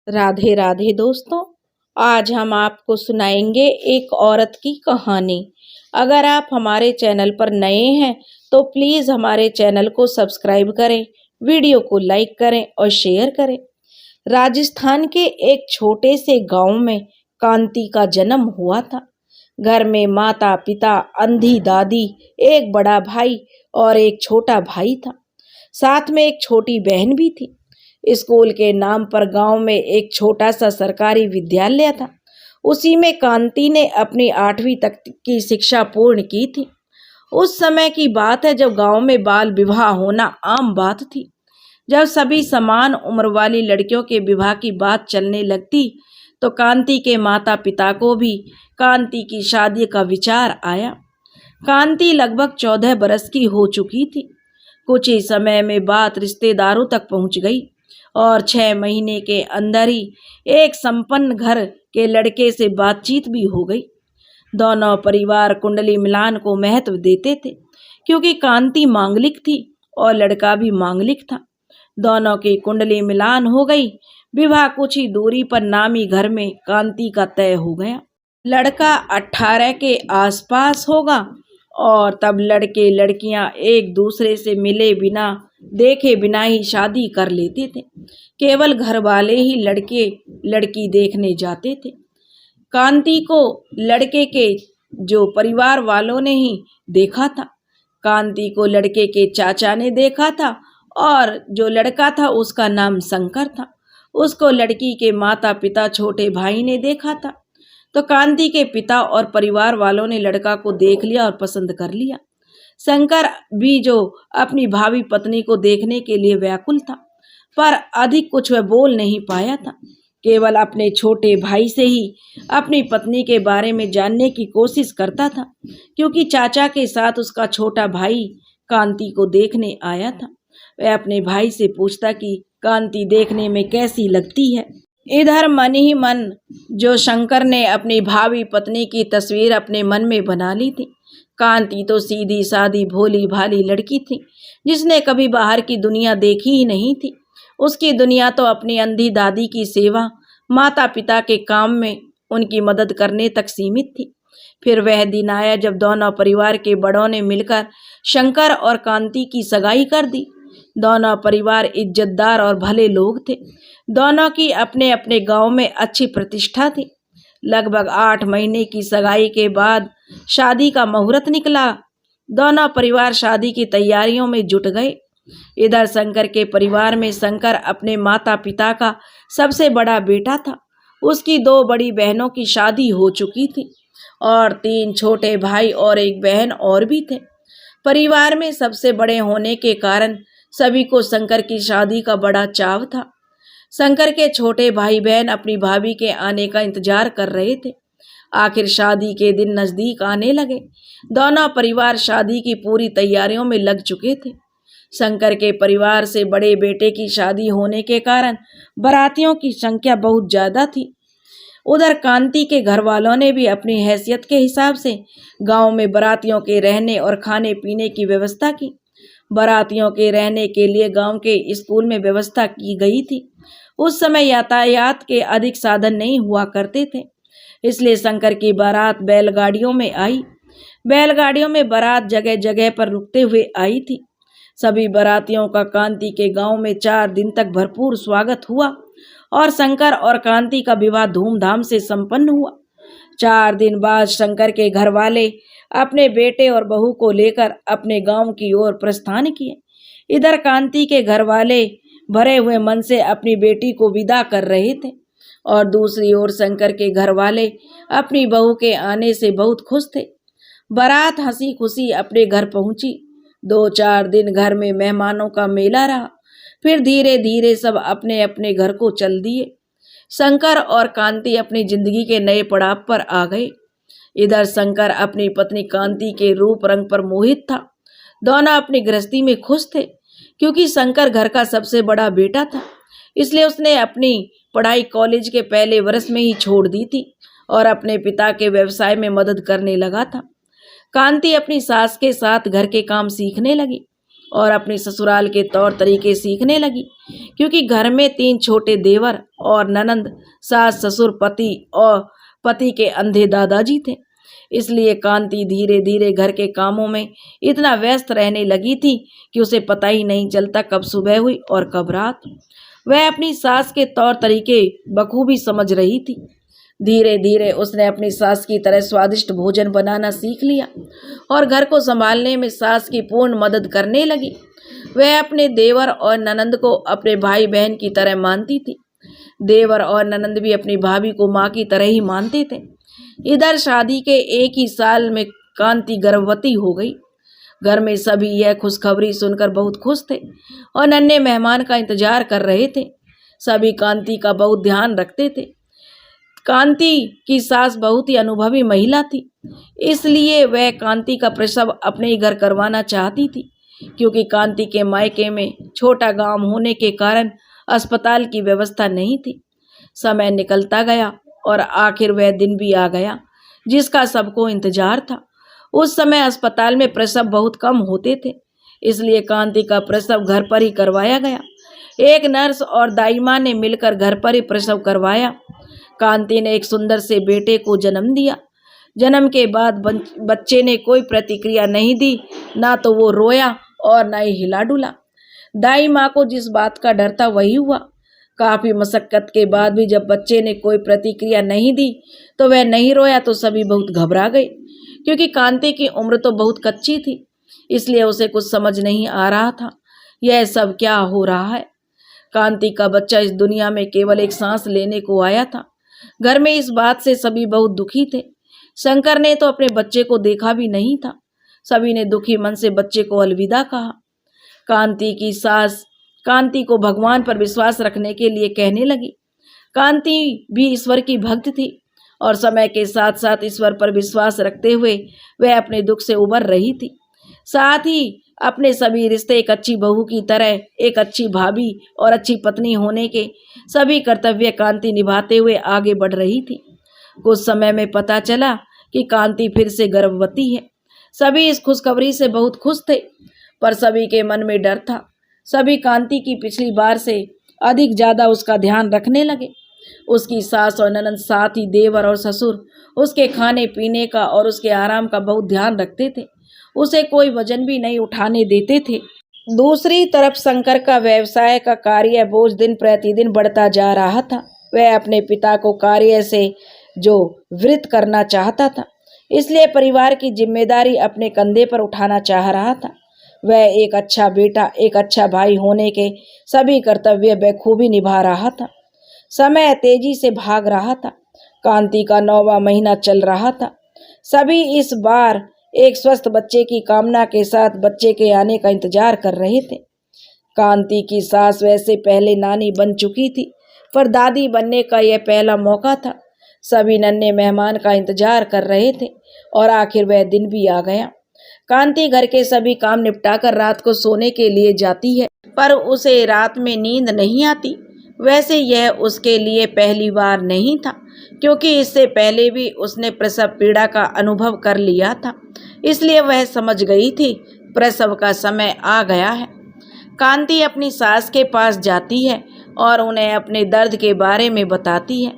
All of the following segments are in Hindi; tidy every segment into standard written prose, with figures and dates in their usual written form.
राधे राधे दोस्तों। आज हम आपको सुनाएंगे एक औरत की कहानी। अगर आप हमारे चैनल पर नए हैं तो प्लीज़ हमारे चैनल को सब्सक्राइब करें, वीडियो को लाइक करें और शेयर करें। राजस्थान के एक छोटे से गांव में कांति का जन्म हुआ था। घर में माता पिता, अंधी दादी, एक बड़ा भाई और एक छोटा भाई था। साथ में एक छोटी बहन भी थी। स्कूल के नाम पर गांव में एक छोटा सा सरकारी विद्यालय था। उसी में कांति ने अपनी 8वीं तक की शिक्षा पूर्ण की थी। उस समय की बात है जब गांव में बाल विवाह होना आम बात थी। जब सभी समान उम्र वाली लड़कियों के विवाह की बात चलने लगती तो कांति के माता पिता को भी कांति की शादी का विचार आया। कांति लगभग 14 बरस की हो चुकी थी। कुछ ही समय में बात रिश्तेदारों तक पहुंच गई और 6 महीने के अंदर ही एक संपन्न घर के लड़के से बातचीत भी हो गई। दोनों परिवार कुंडली मिलान को महत्व देते थे क्योंकि कांति मांगलिक थी और लड़का भी मांगलिक था। दोनों की कुंडली मिलान हो गई। विवाह कुछ ही दूरी पर नामी घर में कांति का तय हो गया। लड़का 18 के आसपास होगा और तब लड़के लड़कियां एक दूसरे से मिले बिना देखे बिना ही शादी कर लेते थे। केवल घर वाले ही लड़के लड़की देखने जाते थे। कांति को लड़के के जो परिवार वालों ने ही देखा था। कांति को लड़के के चाचा ने देखा था और जो लड़का था उसका नाम शंकर था। उसको लड़की के माता पिता, छोटे भाई ने देखा था। तो कांति के पिता और परिवार वालों ने लड़का को देख लिया और पसंद कर लिया। शंकर भी जो अपनी भावी पत्नी को देखने के लिए व्याकुल था, पर अधिक कुछ वह बोल नहीं पाया था। केवल अपने छोटे भाई से ही अपनी पत्नी के बारे में जानने की कोशिश करता था, क्योंकि चाचा के साथ उसका छोटा भाई कांति को देखने आया था। वह अपने भाई से पूछता कि कांति देखने में कैसी लगती है। इधर मन ही मन जो शंकर ने अपनी भावी पत्नी की तस्वीर अपने मन में बना ली थी। कांति तो सीधी सादी भोली भाली लड़की थी, जिसने कभी बाहर की दुनिया देखी ही नहीं थी। उसकी दुनिया तो अपनी अंधी दादी की सेवा, माता पिता के काम में उनकी मदद करने तक सीमित थी। फिर वह दिन आया जब दोनों परिवार के बड़ों ने मिलकर शंकर और कांति की सगाई कर दी। दोनों परिवार इज्जतदार और भले लोग थे। दोनों की अपने अपने गांव में अच्छी प्रतिष्ठा थी। लगभग 8 महीने की सगाई के बाद शादी का मुहूर्त निकला। दोनों परिवार शादी की तैयारियों में जुट गए। इधर शंकर के परिवार में शंकर अपने माता पिता का सबसे बड़ा बेटा था। उसकी 2 बड़ी बहनों की शादी हो चुकी थी और 3 छोटे भाई और एक बहन और भी थे। परिवार में सबसे बड़े होने के कारण सभी को शंकर की शादी का बड़ा चाव था। शंकर के छोटे भाई बहन अपनी भाभी के आने का इंतजार कर रहे थे। आखिर शादी के दिन नजदीक आने लगे। दोनों परिवार शादी की पूरी तैयारियों में लग चुके थे। शंकर के परिवार से बड़े बेटे की शादी होने के कारण बारातियों की संख्या बहुत ज्यादा थी। उधर कांति के घर वालों ने भी अपनी हैसियत के हिसाब से गांव में बारातियों के रहने और खाने पीने की व्यवस्था की। बारातियों के रहने के लिए गांव के स्कूल में व्यवस्था की गई थी। उस समय यातायात के अधिक साधन नहीं हुआ करते थे, इसलिए शंकर की बारात बैलगाड़ियों में आई। बैलगाड़ियों में बारात जगह जगह पर रुकते हुए आई थी। सभी बारातियों का कांति के गांव में 4 दिन तक भरपूर स्वागत हुआ और शंकर और कांति का विवाह धूमधाम से संपन्न हुआ। 4 दिन बाद शंकर के घर वाले अपने बेटे और बहू को लेकर अपने गांव की ओर प्रस्थान किए। इधर कांति के घर वाले भरे हुए मन से अपनी बेटी को विदा कर रहे थे और दूसरी ओर शंकर के घर वाले अपनी बहू के आने से बहुत खुश थे। बारात हंसी खुशी अपने घर पहुंची। 2-4 दिन घर में मेहमानों का मेला रहा। फिर धीरे धीरे सब अपने अपने घर को चल दिए। शंकर और कांति अपनी जिंदगी के नए पड़ाव पर आ गए। इधर शंकर अपनी पत्नी कांति के रूप रंग पर मोहित था। दोनों अपनी गृहस्थी में खुश थे, क्योंकि शंकर घर का सबसे बड़ा बेटा था। इसलिए उसने अपनी पढ़ाई कॉलेज के पहले वर्ष में ही छोड़ दी थी और अपने पिता के व्यवसाय में मदद करने लगा था। कांति अपनी सास के साथ घर के काम सीखने लगी। और अपनी ससुराल के तौर तरीके सीखने लगी, क्योंकि घर में 3 छोटे देवर और ननंद, सास ससुर, पति और पति के अंधे दादाजी थे। इसलिए कांति धीरे धीरे घर के कामों में इतना व्यस्त रहने लगी थी कि उसे पता ही नहीं चलता कब सुबह हुई और कब रात। वह अपनी सास के तौर तरीके बखूबी समझ रही थी। धीरे धीरे उसने अपनी सास की तरह स्वादिष्ट भोजन बनाना सीख लिया और घर को संभालने में सास की पूर्ण मदद करने लगी। वह अपने देवर और ननंद को अपने भाई बहन की तरह मानती थी। देवर और ननंद भी अपनी भाभी को माँ की तरह ही मानते थे। इधर शादी के एक ही साल में कांति गर्भवती हो गई। घर में सभी यह खुशखबरी सुनकर बहुत खुश थे और नन्हे मेहमान का इंतजार कर रहे थे। सभी कांति का बहुत ध्यान रखते थे। कांति की सास बहुत ही अनुभवी महिला थी, इसलिए वह कांति का प्रसव अपने ही घर करवाना चाहती थी, क्योंकि कांति के मायके में छोटा गांव होने के कारण अस्पताल की व्यवस्था नहीं थी। समय निकलता गया और आखिर वह दिन भी आ गया जिसका सबको इंतजार था। उस समय अस्पताल में प्रसव बहुत कम होते थे, इसलिए कांति का प्रसव घर पर ही करवाया गया। एक नर्स और दाई माँ ने मिलकर घर पर ही प्रसव करवाया। कांति ने एक सुंदर से बेटे को जन्म दिया। जन्म के बाद बच्चे ने कोई प्रतिक्रिया नहीं दी, ना तो वो रोया और ना ही हिला डुला। दाई माँ को जिस बात का डर था वही हुआ। काफी मशक्कत के बाद भी जब बच्चे ने कोई प्रतिक्रिया नहीं दी तो वह नहीं रोया तो सभी बहुत घबरा गए, क्योंकि कांति की उम्र तो बहुत कच्ची थी, इसलिए उसे कुछ समझ नहीं आ रहा था यह सब क्या हो रहा है। कांति का बच्चा इस दुनिया में केवल एक सांस लेने को आया था। घर में इस बात से सभी बहुत दुखी थे। शंकर ने तो अपने बच्चे को देखा भी नहीं था। सभी ने दुखी मन से बच्चे को अलविदा कहा। कांति की सास कांति को भगवान पर विश्वास रखने के लिए कहने लगी। कांति भी ईश्वर की भक्त थी और समय के साथ साथ ईश्वर पर विश्वास रखते हुए वह अपने दुख से उबर रही थी। साथ ही अपने सभी रिश्ते एक अच्छी बहू की तरह, एक अच्छी भाभी और अच्छी पत्नी होने के सभी कर्तव्य कांति निभाते हुए आगे बढ़ रही थी। कुछ समय में पता चला कि कांति फिर से गर्भवती है। सभी इस खुशखबरी से बहुत खुश थे, पर सभी के मन में डर था। सभी कांति की पिछली बार से अधिक ज्यादा उसका ध्यान रखने लगे। उसकी सास और ननंद, साथ ही देवर और ससुर उसके खाने पीने का और उसके आराम का बहुत ध्यान रखते थे। उसे कोई वजन भी नहीं उठाने देते थे। दूसरी तरफ शंकर का व्यवसाय का कार्य बोझ दिन प्रतिदिन बढ़ता जा रहा था। वह अपने पिता को कार्य से जो वृत्त करना चाहता था, इसलिए परिवार की जिम्मेदारी अपने कंधे पर उठाना चाह रहा था। वह एक अच्छा बेटा, एक अच्छा भाई होने के सभी कर्तव्य बखूबी निभा रहा था। समय तेजी से भाग रहा था। कांति का 9वां महीना चल रहा था। सभी इस बार एक स्वस्थ बच्चे की कामना के साथ बच्चे के आने का इंतजार कर रहे थे। कांति की सास वैसे पहले नानी बन चुकी थी, पर दादी बनने का यह पहला मौका था। सभी नन्हे मेहमान का इंतजार कर रहे थे और आखिर वह दिन भी आ गया। कांति घर के सभी काम निपटाकर रात को सोने के लिए जाती है, पर उसे रात में नींद नहीं आती। वैसे यह उसके लिए पहली बार नहीं था, क्योंकि इससे पहले भी उसने प्रसव पीड़ा का अनुभव कर लिया था, इसलिए वह समझ गई थी प्रसव का समय आ गया है। कांति अपनी सास के पास जाती है और उन्हें अपने दर्द के बारे में बताती है।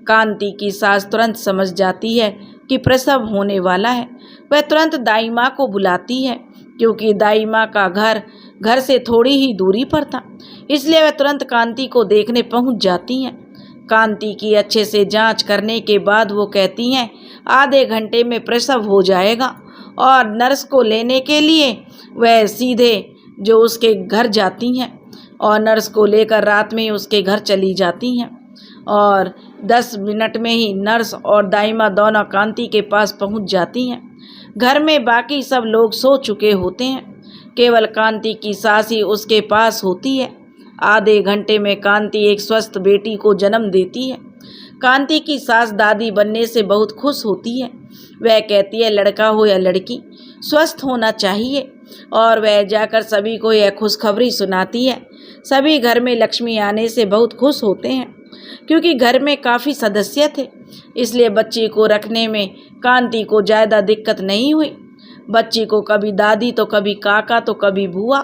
कांति की सास तुरंत समझ जाती है कि प्रसव होने वाला है। वह तुरंत दाई माँ को बुलाती है, क्योंकि दाई माँ का घर से थोड़ी ही दूरी पर था, इसलिए वह तुरंत कांति को देखने पहुंच जाती हैं। कांति की अच्छे से जांच करने के बाद वो कहती हैं आधे घंटे में प्रसव हो जाएगा, और नर्स को लेने के लिए वह सीधे जो उसके घर जाती हैं और नर्स को लेकर रात में उसके घर चली जाती हैं। और 10 मिनट में ही नर्स और दाइमा दोनों कांति के पास पहुंच जाती हैं। घर में बाकी सब लोग सो चुके होते हैं, केवल कांति की सास ही उसके पास होती है। आधे घंटे में कांति एक स्वस्थ बेटी को जन्म देती है। कांति की सास दादी बनने से बहुत खुश होती है। वह कहती है लड़का हो या लड़की स्वस्थ होना चाहिए, और वह जाकर सभी को यह खुशखबरी सुनाती है। सभी घर में लक्ष्मी आने से बहुत खुश होते हैं, क्योंकि घर में काफ़ी सदस्य थे, इसलिए बच्ची को रखने में कांति को ज़्यादा दिक्कत नहीं हुई। बच्ची को कभी दादी तो कभी काका तो कभी बुआ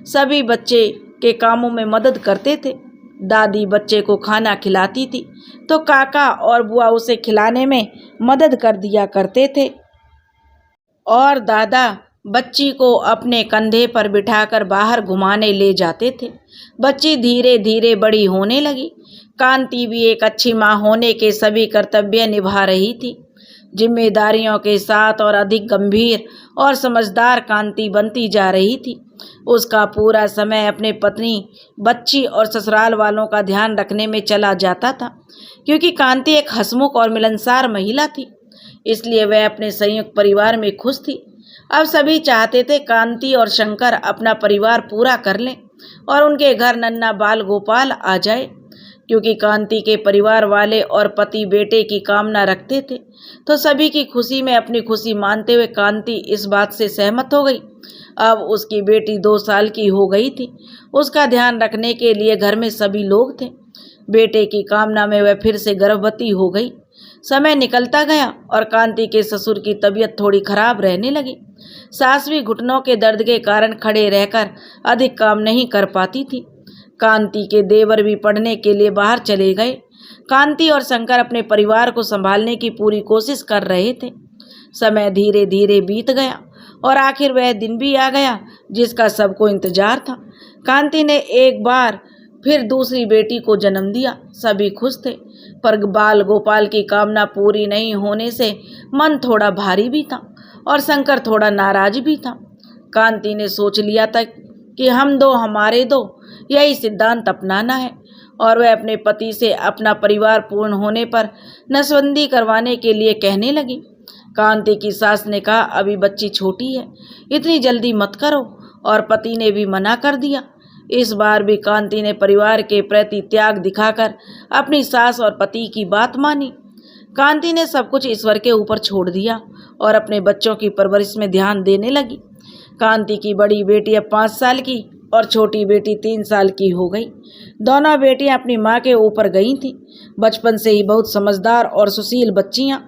सभी बच्चे के कामों में मदद करते थे। दादी बच्चे को खाना खिलाती थी तो काका और बुआ उसे खिलाने में मदद कर दिया करते थे और दादा बच्ची को अपने कंधे पर बिठाकर बाहर घुमाने ले जाते थे। बच्ची धीरे धीरे बड़ी होने लगी। कांति भी एक अच्छी माँ होने के सभी कर्तव्य निभा रही थी। जिम्मेदारियों के साथ और अधिक गंभीर और समझदार कांति बनती जा रही थी। उसका पूरा समय अपने पत्नी, बच्ची और ससुराल वालों का ध्यान रखने में चला जाता था। क्योंकि कांति एक हंसमुख और मिलनसार महिला थी, इसलिए वह अपने संयुक्त परिवार में खुश थी। अब सभी चाहते थे कांति और शंकर अपना परिवार पूरा कर लें और उनके घर नन्हा बाल गोपाल आ जाए। क्योंकि कांति के परिवार वाले और पति बेटे की कामना रखते थे, तो सभी की खुशी में अपनी खुशी मानते हुए कांति इस बात से सहमत हो गई। अब उसकी बेटी 2 साल की हो गई थी। उसका ध्यान रखने के लिए घर में सभी लोग थे। बेटे की कामना में वह फिर से गर्भवती हो गई। समय निकलता गया और कांति के ससुर की तबीयत थोड़ी खराब रहने लगी। सास भी घुटनों के दर्द के कारण खड़े रहकर अधिक काम नहीं कर पाती थी। कांति के देवर भी पढ़ने के लिए बाहर चले गए। कांति और शंकर अपने परिवार को संभालने की पूरी कोशिश कर रहे थे। समय धीरे धीरे बीत गया और आखिर वह दिन भी आ गया जिसका सबको इंतजार था। कांति ने एक बार फिर दूसरी बेटी को जन्म दिया। सभी खुश थे, पर बाल गोपाल की कामना पूरी नहीं होने से मन थोड़ा भारी भी था और शंकर थोड़ा नाराज भी था। कांति ने सोच लिया था कि हम दो हमारे दो, यही सिद्धांत अपनाना है और वह अपने पति से अपना परिवार पूर्ण होने पर नसबंदी करवाने के लिए कहने लगी। कांति की सास ने कहा, अभी बच्ची छोटी है, इतनी जल्दी मत करो, और पति ने भी मना कर दिया। इस बार भी कांति ने परिवार के प्रति त्याग दिखाकर अपनी सास और पति की बात मानी। कांति ने सब कुछ ईश्वर के ऊपर छोड़ दिया और अपने बच्चों की परवरिश में ध्यान देने लगी। कांति की बड़ी बेटी अब 5 साल की और छोटी बेटी 3 साल की हो गई। दोनों बेटियां अपनी माँ के ऊपर गई थीं। बचपन से ही बहुत समझदार और सुशील बच्चियां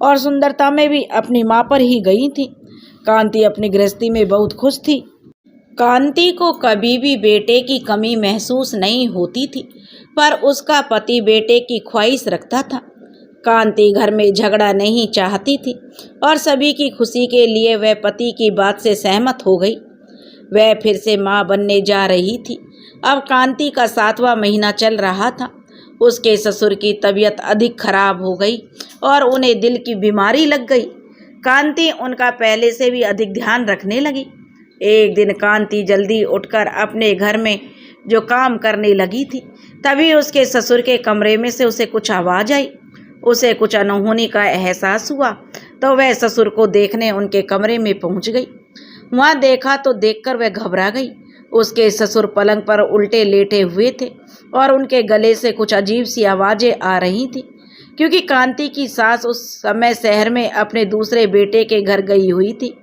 और सुंदरता में भी अपनी माँ पर ही गई थीं। कांति अपनी गृहस्थी में बहुत खुश थी। कांति को कभी भी बेटे की कमी महसूस नहीं होती थी, पर उसका पति बेटे की ख्वाहिश रखता था। कांति घर में झगड़ा नहीं चाहती थी और सभी की खुशी के लिए वह पति की बात से सहमत हो गई। वह फिर से माँ बनने जा रही थी। अब कांति का 7वां महीना चल रहा था। उसके ससुर की तबीयत अधिक खराब हो गई और उन्हें दिल की बीमारी लग गई। कांति उनका पहले से भी अधिक ध्यान रखने लगी। एक दिन कांति जल्दी उठकर अपने घर में जो काम करने लगी थी, तभी उसके ससुर के कमरे में से उसे कुछ आवाज़ आई। उसे कुछ अनहोनी का एहसास हुआ तो वह ससुर को देखने उनके कमरे में पहुंच गई। वहां देखा तो देखकर वह घबरा गई। उसके ससुर पलंग पर उल्टे लेटे हुए थे और उनके गले से कुछ अजीब सी आवाज़ें आ रही थी। क्योंकि कांति की सास उस समय शहर में अपने दूसरे बेटे के घर गई हुई थी,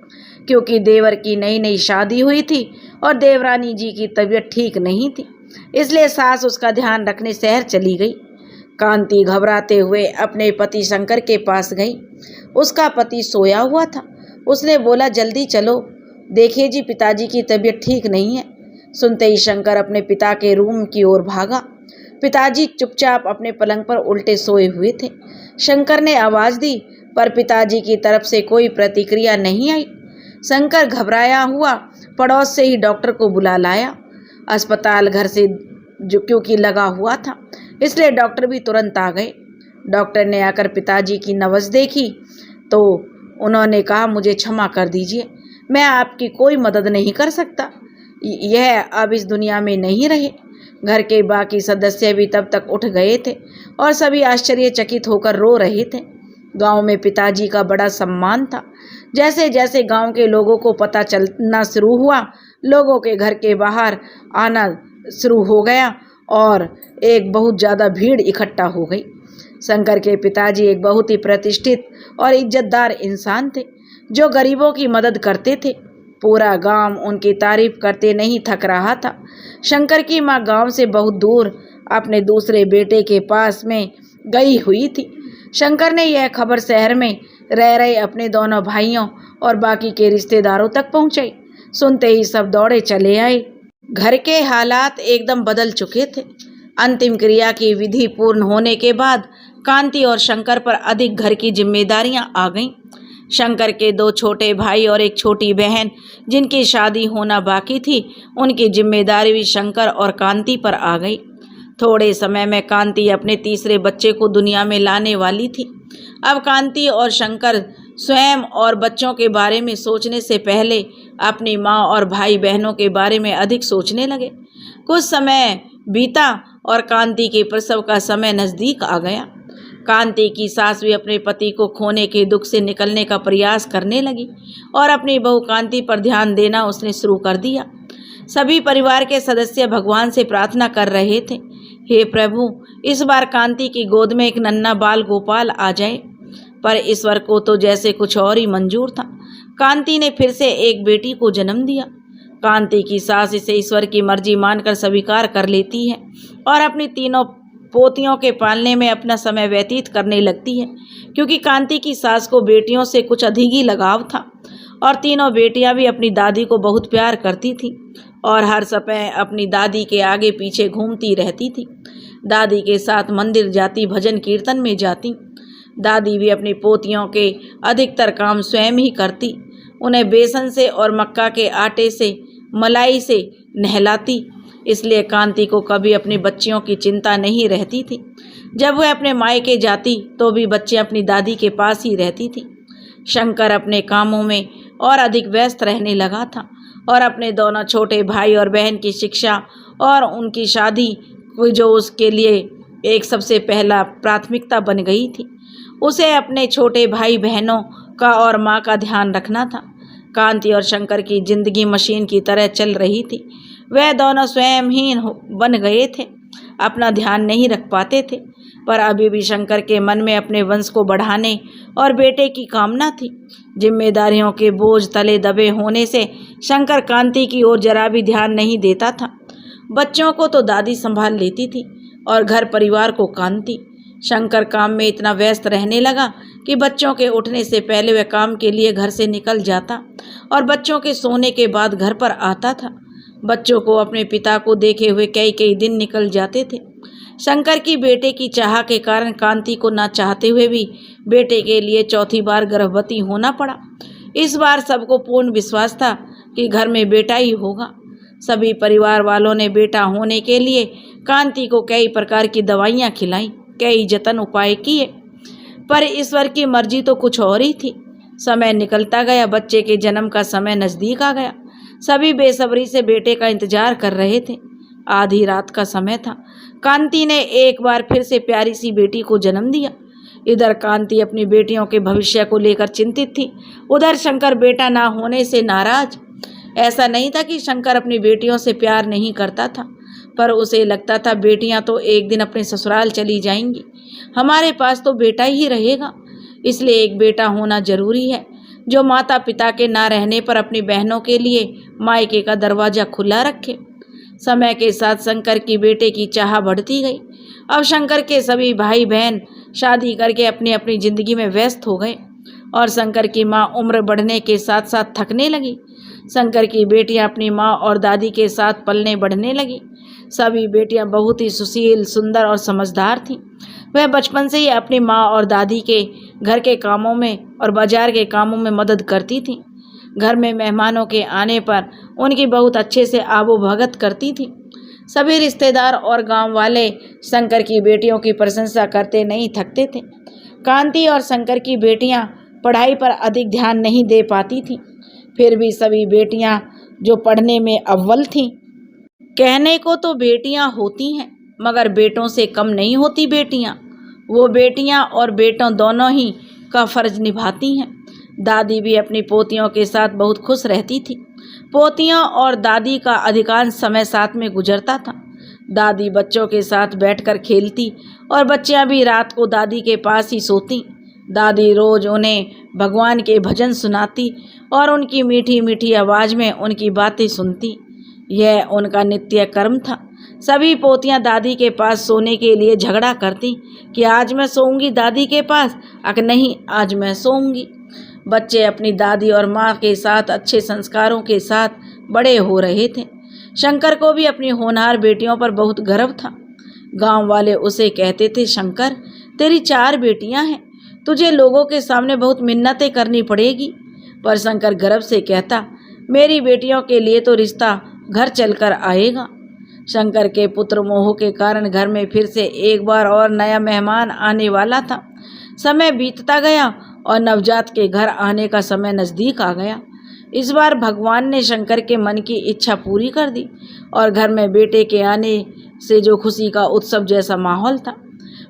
क्योंकि देवर की नई नई शादी हुई थी और देवरानी जी की तबीयत ठीक नहीं थी, इसलिए सास उसका ध्यान रखने शहर चली गई। कांति घबराते हुए अपने पति शंकर के पास गई। उसका पति सोया हुआ था। उसने बोला, जल्दी चलो, देखिए जी पिताजी की तबीयत ठीक नहीं है। सुनते ही शंकर अपने पिता के रूम की ओर भागा। पिताजी चुपचाप अपने पलंग पर उल्टे सोए हुए थे। शंकर ने आवाज़ दी, पर पिताजी की तरफ से कोई प्रतिक्रिया नहीं आई। शंकर घबराया हुआ पड़ोस से ही डॉक्टर को बुला लाया। अस्पताल घर से जो क्योंकि लगा हुआ था, इसलिए डॉक्टर भी तुरंत आ गए। डॉक्टर ने आकर पिताजी की नब्ज़ देखी तो उन्होंने कहा, मुझे क्षमा कर दीजिए, मैं आपकी कोई मदद नहीं कर सकता। यह अब इस दुनिया में नहीं रहे। घर के बाकी सदस्य भी तब तक उठ गए थे और सभी आश्चर्यचकित होकर रो रहे थे। गांव में पिताजी का बड़ा सम्मान था। जैसे जैसे गांव के लोगों को पता चलना शुरू हुआ, लोगों के घर के बाहर आना शुरू हो गया और एक बहुत ज़्यादा भीड़ इकट्ठा हो गई। शंकर के पिताजी एक बहुत ही प्रतिष्ठित और इज्जतदार इंसान थे, जो गरीबों की मदद करते थे। पूरा गांव उनकी तारीफ करते नहीं थक रहा था। शंकर की माँ गांव से बहुत दूर अपने दूसरे बेटे के पास में गई हुई थी। शंकर ने यह खबर शहर में रह रहे अपने दोनों भाइयों और बाकी के रिश्तेदारों तक पहुंचाई। सुनते ही सब दौड़े चले आए। घर के हालात एकदम बदल चुके थे। अंतिम क्रिया की विधि पूर्ण होने के बाद कांति और शंकर पर अधिक घर की जिम्मेदारियां आ गईं। शंकर के 2 छोटे भाई और एक छोटी बहन जिनकी शादी होना बाकी थी, उनकी जिम्मेदारी भी शंकर और कांति पर आ गई। थोड़े समय में कांति अपने तीसरे बच्चे को दुनिया में लाने वाली थी। अब कांति और शंकर स्वयं और बच्चों के बारे में सोचने से पहले अपनी माँ और भाई बहनों के बारे में अधिक सोचने लगे। कुछ समय बीता और कांति के प्रसव का समय नज़दीक आ गया। कांति की सास भी अपने पति को खोने के दुख से निकलने का प्रयास करने लगी और अपनी बहू कांति पर ध्यान देना उसने शुरू कर दिया। सभी परिवार के सदस्य भगवान से प्रार्थना कर रहे थे, हे प्रभु, इस बार कांति की गोद में एक नन्हा बाल गोपाल आ जाए। पर ईश्वर को तो जैसे कुछ और ही मंजूर था। कांति ने फिर से एक बेटी को जन्म दिया। कांति की सास इसे ईश्वर की मर्जी मानकर स्वीकार कर लेती है और अपनी तीनों पोतियों के पालने में अपना समय व्यतीत करने लगती है, क्योंकि कांति की सास को बेटियों से कुछ अधिक ही लगाव था और तीनों बेटियां भी अपनी दादी को बहुत प्यार करती थी और हर समय अपनी दादी के आगे पीछे घूमती रहती थी। दादी के साथ मंदिर जाती, भजन कीर्तन में जाती। दादी भी अपनी पोतियों के अधिकतर काम स्वयं ही करती। उन्हें बेसन से और मक्का के आटे से, मलाई से नहलाती। इसलिए कांति को कभी अपनी बच्चियों की चिंता नहीं रहती थी। जब वह अपने मायके जाती तो भी बच्चे अपनी दादी के पास ही रहती थी। शंकर अपने कामों में और अधिक व्यस्त रहने लगा था और अपने दोनों छोटे भाई और बहन की शिक्षा और उनकी शादी, जो उसके लिए एक सबसे पहला प्राथमिकता बन गई थी। उसे अपने छोटे भाई बहनों का और माँ का ध्यान रखना था। कांति और शंकर की जिंदगी मशीन की तरह चल रही थी। वह दोनों स्वयं ही बन गए थे, अपना ध्यान नहीं रख पाते थे। पर अभी भी शंकर के मन में अपने वंश को बढ़ाने और बेटे की कामना थी। जिम्मेदारियों के बोझ तले दबे होने से शंकर कांति की ओर जरा भी ध्यान नहीं देता था। बच्चों को तो दादी संभाल लेती थी और घर परिवार को कांति। शंकर काम में इतना व्यस्त रहने लगा कि बच्चों के उठने से पहले वह काम के लिए घर से निकल जाता और बच्चों के सोने के बाद घर पर आता था। बच्चों को अपने पिता को देखे हुए कई दिन निकल जाते थे। शंकर की बेटे की चाह के कारण कांति को ना चाहते हुए भी बेटे के लिए चौथी बार गर्भवती होना पड़ा। इस बार सबको पूर्ण विश्वास था कि घर में बेटा ही होगा। सभी परिवार वालों ने बेटा होने के लिए कांति को कई प्रकार की दवाइयाँ खिलाई, कई जतन उपाय किए, पर ईश्वर की मर्जी तो कुछ और ही थी। समय निकलता गया, बच्चे के जन्म का समय नज़दीक आ गया। सभी बेसब्री से बेटे का इंतजार कर रहे थे। आधी रात का समय था। कांति ने एक बार फिर से प्यारी सी बेटी को जन्म दिया। इधर कांति अपनी बेटियों के भविष्य को लेकर चिंतित थी, उधर शंकर बेटा ना होने से नाराज। ऐसा नहीं था कि शंकर अपनी बेटियों से प्यार नहीं करता था, पर उसे लगता था बेटियां तो एक दिन अपने ससुराल चली जाएंगी, हमारे पास तो बेटा ही रहेगा। इसलिए एक बेटा होना जरूरी है, जो माता पिता के ना रहने पर अपनी बहनों के लिए मायके का दरवाज़ा खुला रखे। समय के साथ शंकर की बेटे की चाह बढ़ती गई। अब शंकर के सभी भाई बहन शादी करके अपनी अपनी ज़िंदगी में व्यस्त हो गए और शंकर की माँ उम्र बढ़ने के साथ साथ थकने लगी। शंकर की बेटियां अपनी माँ और दादी के साथ पलने बढ़ने लगी। सभी बेटियां बहुत ही सुशील, सुंदर और समझदार थीं। वह बचपन से ही अपनी माँ और दादी के घर के कामों में और बाजार के कामों में मदद करती थीं। घर में मेहमानों के आने पर उनकी बहुत अच्छे से आबोभगत करती थीं। सभी रिश्तेदार और गांव वाले शंकर की बेटियों की प्रशंसा करते नहीं थकते थे। कांति और शंकर की बेटियां पढ़ाई पर अधिक ध्यान नहीं दे पाती थीं, फिर भी सभी बेटियां जो पढ़ने में अव्वल थीं। कहने को तो बेटियां होती हैं, मगर बेटों से कम नहीं होती बेटियां। वो बेटियां और बेटों दोनों ही का फर्ज निभाती हैं। दादी भी अपनी पोतियों के साथ बहुत खुश रहती थी। पोतियों और दादी का अधिकांश समय साथ में गुजरता था। दादी बच्चों के साथ बैठकर खेलती और बच्चियां भी रात को दादी के पास ही सोती। दादी रोज उन्हें भगवान के भजन सुनाती और उनकी मीठी मीठी आवाज़ में उनकी बातें सुनती। यह उनका नित्य कर्म था। सभी पोतियां दादी के पास सोने के लिए झगड़ा करती कि आज मैं सोऊंगी दादी के पास, अगर नहीं आज मैं सोऊंगी। बच्चे अपनी दादी और माँ के साथ अच्छे संस्कारों के साथ बड़े हो रहे थे। शंकर को भी अपनी होनहार बेटियों पर बहुत गर्व था। गांव वाले उसे कहते थे, शंकर तेरी 4 बेटियां हैं, तुझे लोगों के सामने बहुत मिन्नतें करनी पड़ेगी। पर शंकर गर्व से कहता, मेरी बेटियों के लिए तो रिश्ता घर चलकर आएगा। शंकर के पुत्र मोह के कारण घर में फिर से एक बार और नया मेहमान आने वाला था। समय बीतता गया और नवजात के घर आने का समय नज़दीक आ गया। इस बार भगवान ने शंकर के मन की इच्छा पूरी कर दी और घर में बेटे के आने से जो खुशी का उत्सव जैसा माहौल था।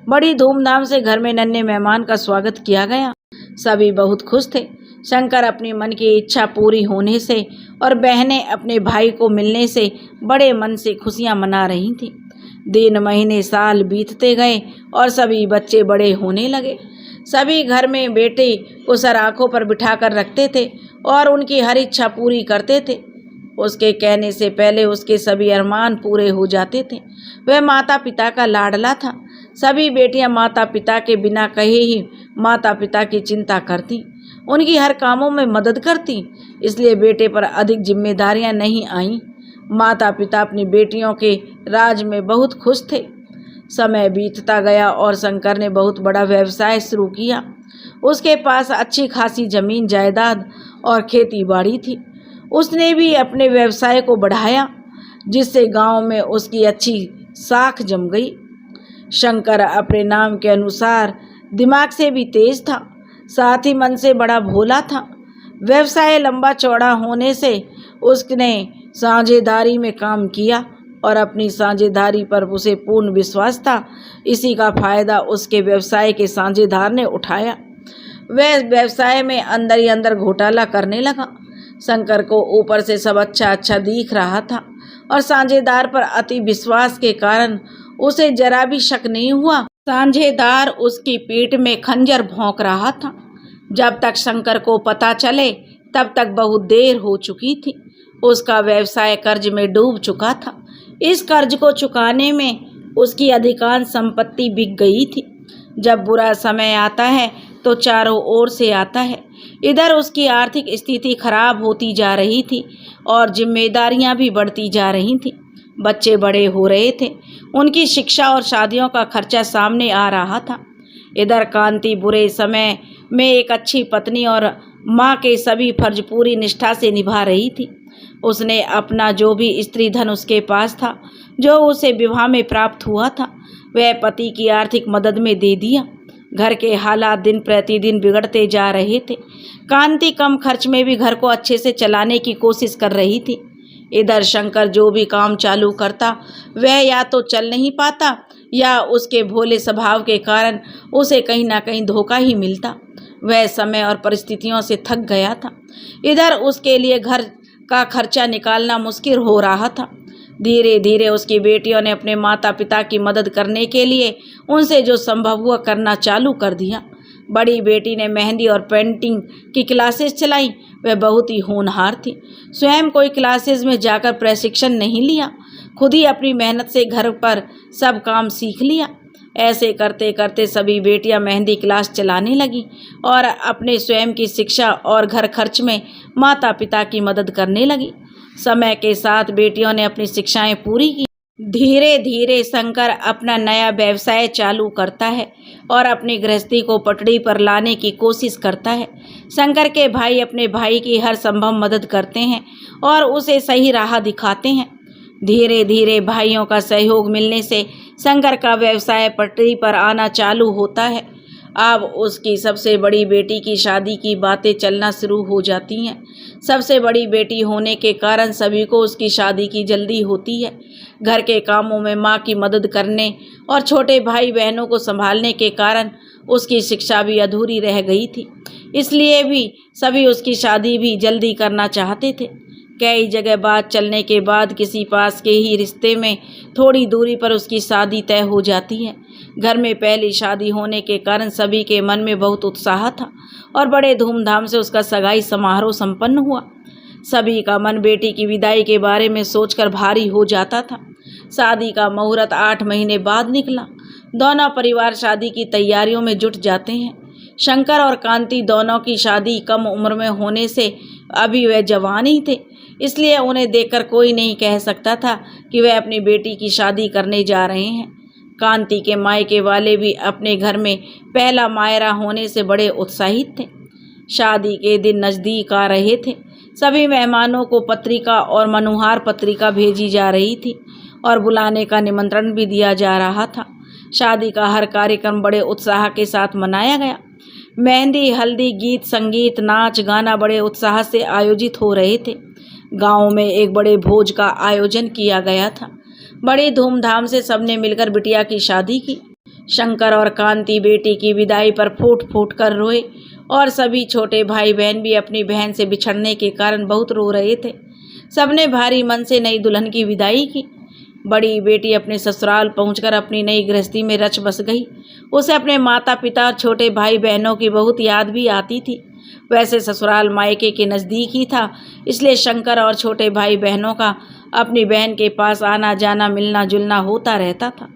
बड़ी धूमधाम से घर में नन्हे मेहमान का स्वागत किया गया। सभी बहुत खुश थे। शंकर अपनी मन की इच्छा पूरी होने से और बहनें अपने भाई को मिलने से बड़े मन से खुशियां मना रही थीं। दिन महीने साल बीतते गए और सभी बच्चे बड़े होने लगे। सभी घर में बेटे को सर आँखों पर बिठाकर रखते थे और उनकी हर इच्छा पूरी करते थे। उसके कहने से पहले उसके सभी अरमान पूरे हो जाते थे। वह माता पिता का लाडला था। सभी बेटियां माता पिता के बिना कहे ही माता पिता की चिंता करती, उनकी हर कामों में मदद करती, इसलिए बेटे पर अधिक जिम्मेदारियां नहीं आईं। माता पिता अपनी बेटियों के राज में बहुत खुश थे। समय बीतता गया और शंकर ने बहुत बड़ा व्यवसाय शुरू किया। उसके पास अच्छी खासी जमीन जायदाद और खेती बाड़ी थी। उसने भी अपने व्यवसाय को बढ़ाया, जिससे गांव में उसकी अच्छी साख जम गई। शंकर अपने नाम के अनुसार दिमाग से भी तेज था, साथ ही मन से बड़ा भोला था। व्यवसाय लंबा चौड़ा होने से उसने साझेदारी में काम किया और अपनी साझेदारी पर उसे पूर्ण विश्वास था। इसी का फायदा उसके व्यवसाय के साझेदार ने उठाया। वह व्यवसाय में अंदर ही अंदर घोटाला करने लगा। शंकर को ऊपर से सब अच्छा अच्छा दिख रहा था और साझेदार पर अति विश्वास के कारण उसे जरा भी शक नहीं हुआ। साझेदार उसकी पीठ में खंजर भोंक रहा था। जब तक शंकर को पता चले तब तक बहुत देर हो चुकी थी। उसका व्यवसाय कर्ज में डूब चुका था। इस कर्ज को चुकाने में उसकी अधिकांश संपत्ति बिक गई थी। जब बुरा समय आता है तो चारों ओर से आता है। इधर उसकी आर्थिक स्थिति खराब होती जा रही थी और जिम्मेदारियां भी बढ़ती जा रही थीं। बच्चे बड़े हो रहे थे, उनकी शिक्षा और शादियों का खर्चा सामने आ रहा था। इधर कांति बुरे समय में एक अच्छी पत्नी और माँ के सभी फर्ज पूरी निष्ठा से निभा रही थी। उसने अपना जो भी स्त्री धन उसके पास था, जो उसे विवाह में प्राप्त हुआ था, वह पति की आर्थिक मदद में दे दिया। घर के हालात दिन प्रतिदिन बिगड़ते जा रहे थे। कांति कम खर्च में भी घर को अच्छे से चलाने की कोशिश कर रही थी। इधर शंकर जो भी काम चालू करता वह या तो चल नहीं पाता या उसके भोले स्वभाव के कारण उसे कहीं ना कहीं धोखा ही मिलता। वह समय और परिस्थितियों से थक गया था। इधर उसके लिए घर का खर्चा निकालना मुश्किल हो रहा था। धीरे धीरे उसकी बेटियों ने अपने माता पिता की मदद करने के लिए उनसे जो संभव हुआ करना चालू कर दिया। बड़ी बेटी ने मेहंदी और पेंटिंग की क्लासेस चलाई। वह बहुत ही होनहार थी। स्वयं कोई क्लासेस में जाकर प्रशिक्षण नहीं लिया, खुद ही अपनी मेहनत से घर पर सब काम सीख लिया। ऐसे करते करते सभी बेटियां मेहंदी क्लास चलाने लगी और अपने स्वयं की शिक्षा और घर खर्च में माता पिता की मदद करने लगी। समय के साथ बेटियों ने अपनी शिक्षाएं पूरी की। धीरे धीरे शंकर अपना नया व्यवसाय चालू करता है और अपनी गृहस्थी को पटड़ी पर लाने की कोशिश करता है। शंकर के भाई अपने भाई की हर संभव मदद करते हैं और उसे सही राह दिखाते हैं। धीरे धीरे भाइयों का सहयोग मिलने से शंकर का व्यवसाय पटरी पर आना चालू होता है। अब उसकी सबसे बड़ी बेटी की शादी की बातें चलना शुरू हो जाती हैं। सबसे बड़ी बेटी होने के कारण सभी को उसकी शादी की जल्दी होती है। घर के कामों में माँ की मदद करने और छोटे भाई बहनों को संभालने के कारण उसकी शिक्षा भी अधूरी रह गई थी। इसलिए भी सभी उसकी शादी भी जल्दी करना चाहते थे। कई जगह बात चलने के बाद किसी पास के ही रिश्ते में थोड़ी दूरी पर उसकी शादी तय हो जाती है। घर में पहली शादी होने के कारण सभी के मन में बहुत उत्साह था और बड़े धूमधाम से उसका सगाई समारोह संपन्न हुआ। सभी का मन बेटी की विदाई के बारे में सोचकर भारी हो जाता था। शादी का मुहूर्त 8 महीने बाद निकला। दोनों परिवार शादी की तैयारियों में जुट जाते हैं। शंकर और कांति दोनों की शादी कम उम्र में होने से अभी वे जवान ही थे, इसलिए उन्हें देखकर कोई नहीं कह सकता था कि वह अपनी बेटी की शादी करने जा रहे हैं। कांति के मायके वाले भी अपने घर में पहला मायरा होने से बड़े उत्साहित थे। शादी के दिन नज़दीक आ रहे थे। सभी मेहमानों को पत्रिका और मनुहार पत्रिका भेजी जा रही थी और बुलाने का निमंत्रण भी दिया जा रहा था। शादी का हर कार्यक्रम बड़े उत्साह के साथ मनाया गया। मेहंदी, हल्दी, गीत, संगीत, नाच गाना बड़े उत्साह से आयोजित हो रहे थे। गांव में एक बड़े भोज का आयोजन किया गया था। बड़ी धूमधाम से सबने मिलकर बिटिया की शादी की। शंकर और कांति बेटी की विदाई पर फूट फूट कर रोए और सभी छोटे भाई बहन भी अपनी बहन से बिछड़ने के कारण बहुत रो रहे थे। सबने भारी मन से नई दुल्हन की विदाई की। बड़ी बेटी अपने ससुराल पहुंचकर अपनी नई गृहस्थी में रच बस गई। उसे अपने माता पिता और छोटे भाई बहनों की बहुत याद भी आती थी। वैसे ससुराल मायके के नज़दीक ही था, इसलिए शंकर और छोटे भाई बहनों का अपनी बहन के पास आना जाना, मिलना जुलना होता रहता था।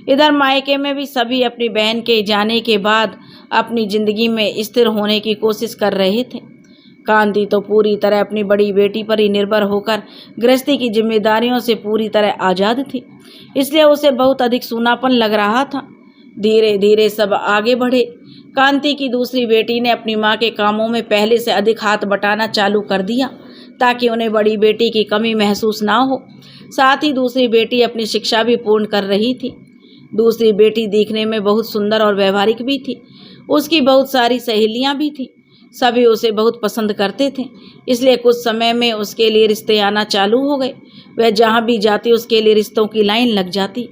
इधर मायके में भी सभी अपनी बहन के जाने के बाद अपनी ज़िंदगी में स्थिर होने की कोशिश कर रहे थे। कांति तो पूरी तरह अपनी बड़ी बेटी पर ही निर्भर होकर गृहस्थी की जिम्मेदारियों से पूरी तरह आज़ाद थी, इसलिए उसे बहुत अधिक सूनापन लग रहा था। धीरे धीरे सब आगे बढ़े। कांति की दूसरी बेटी ने अपनी माँ के कामों में पहले से अधिक हाथ बटाना चालू कर दिया ताकि उन्हें बड़ी बेटी की कमी महसूस ना हो। साथ ही दूसरी बेटी अपनी शिक्षा भी पूर्ण कर रही थी। दूसरी बेटी दिखने में बहुत सुंदर और व्यवहारिक भी थी। उसकी बहुत सारी सहेलियाँ भी थीं। सभी उसे बहुत पसंद करते थे, इसलिए कुछ समय में उसके लिए रिश्ते आना चालू हो गए। वह जहाँ भी जाती उसके लिए रिश्तों की लाइन लग जाती।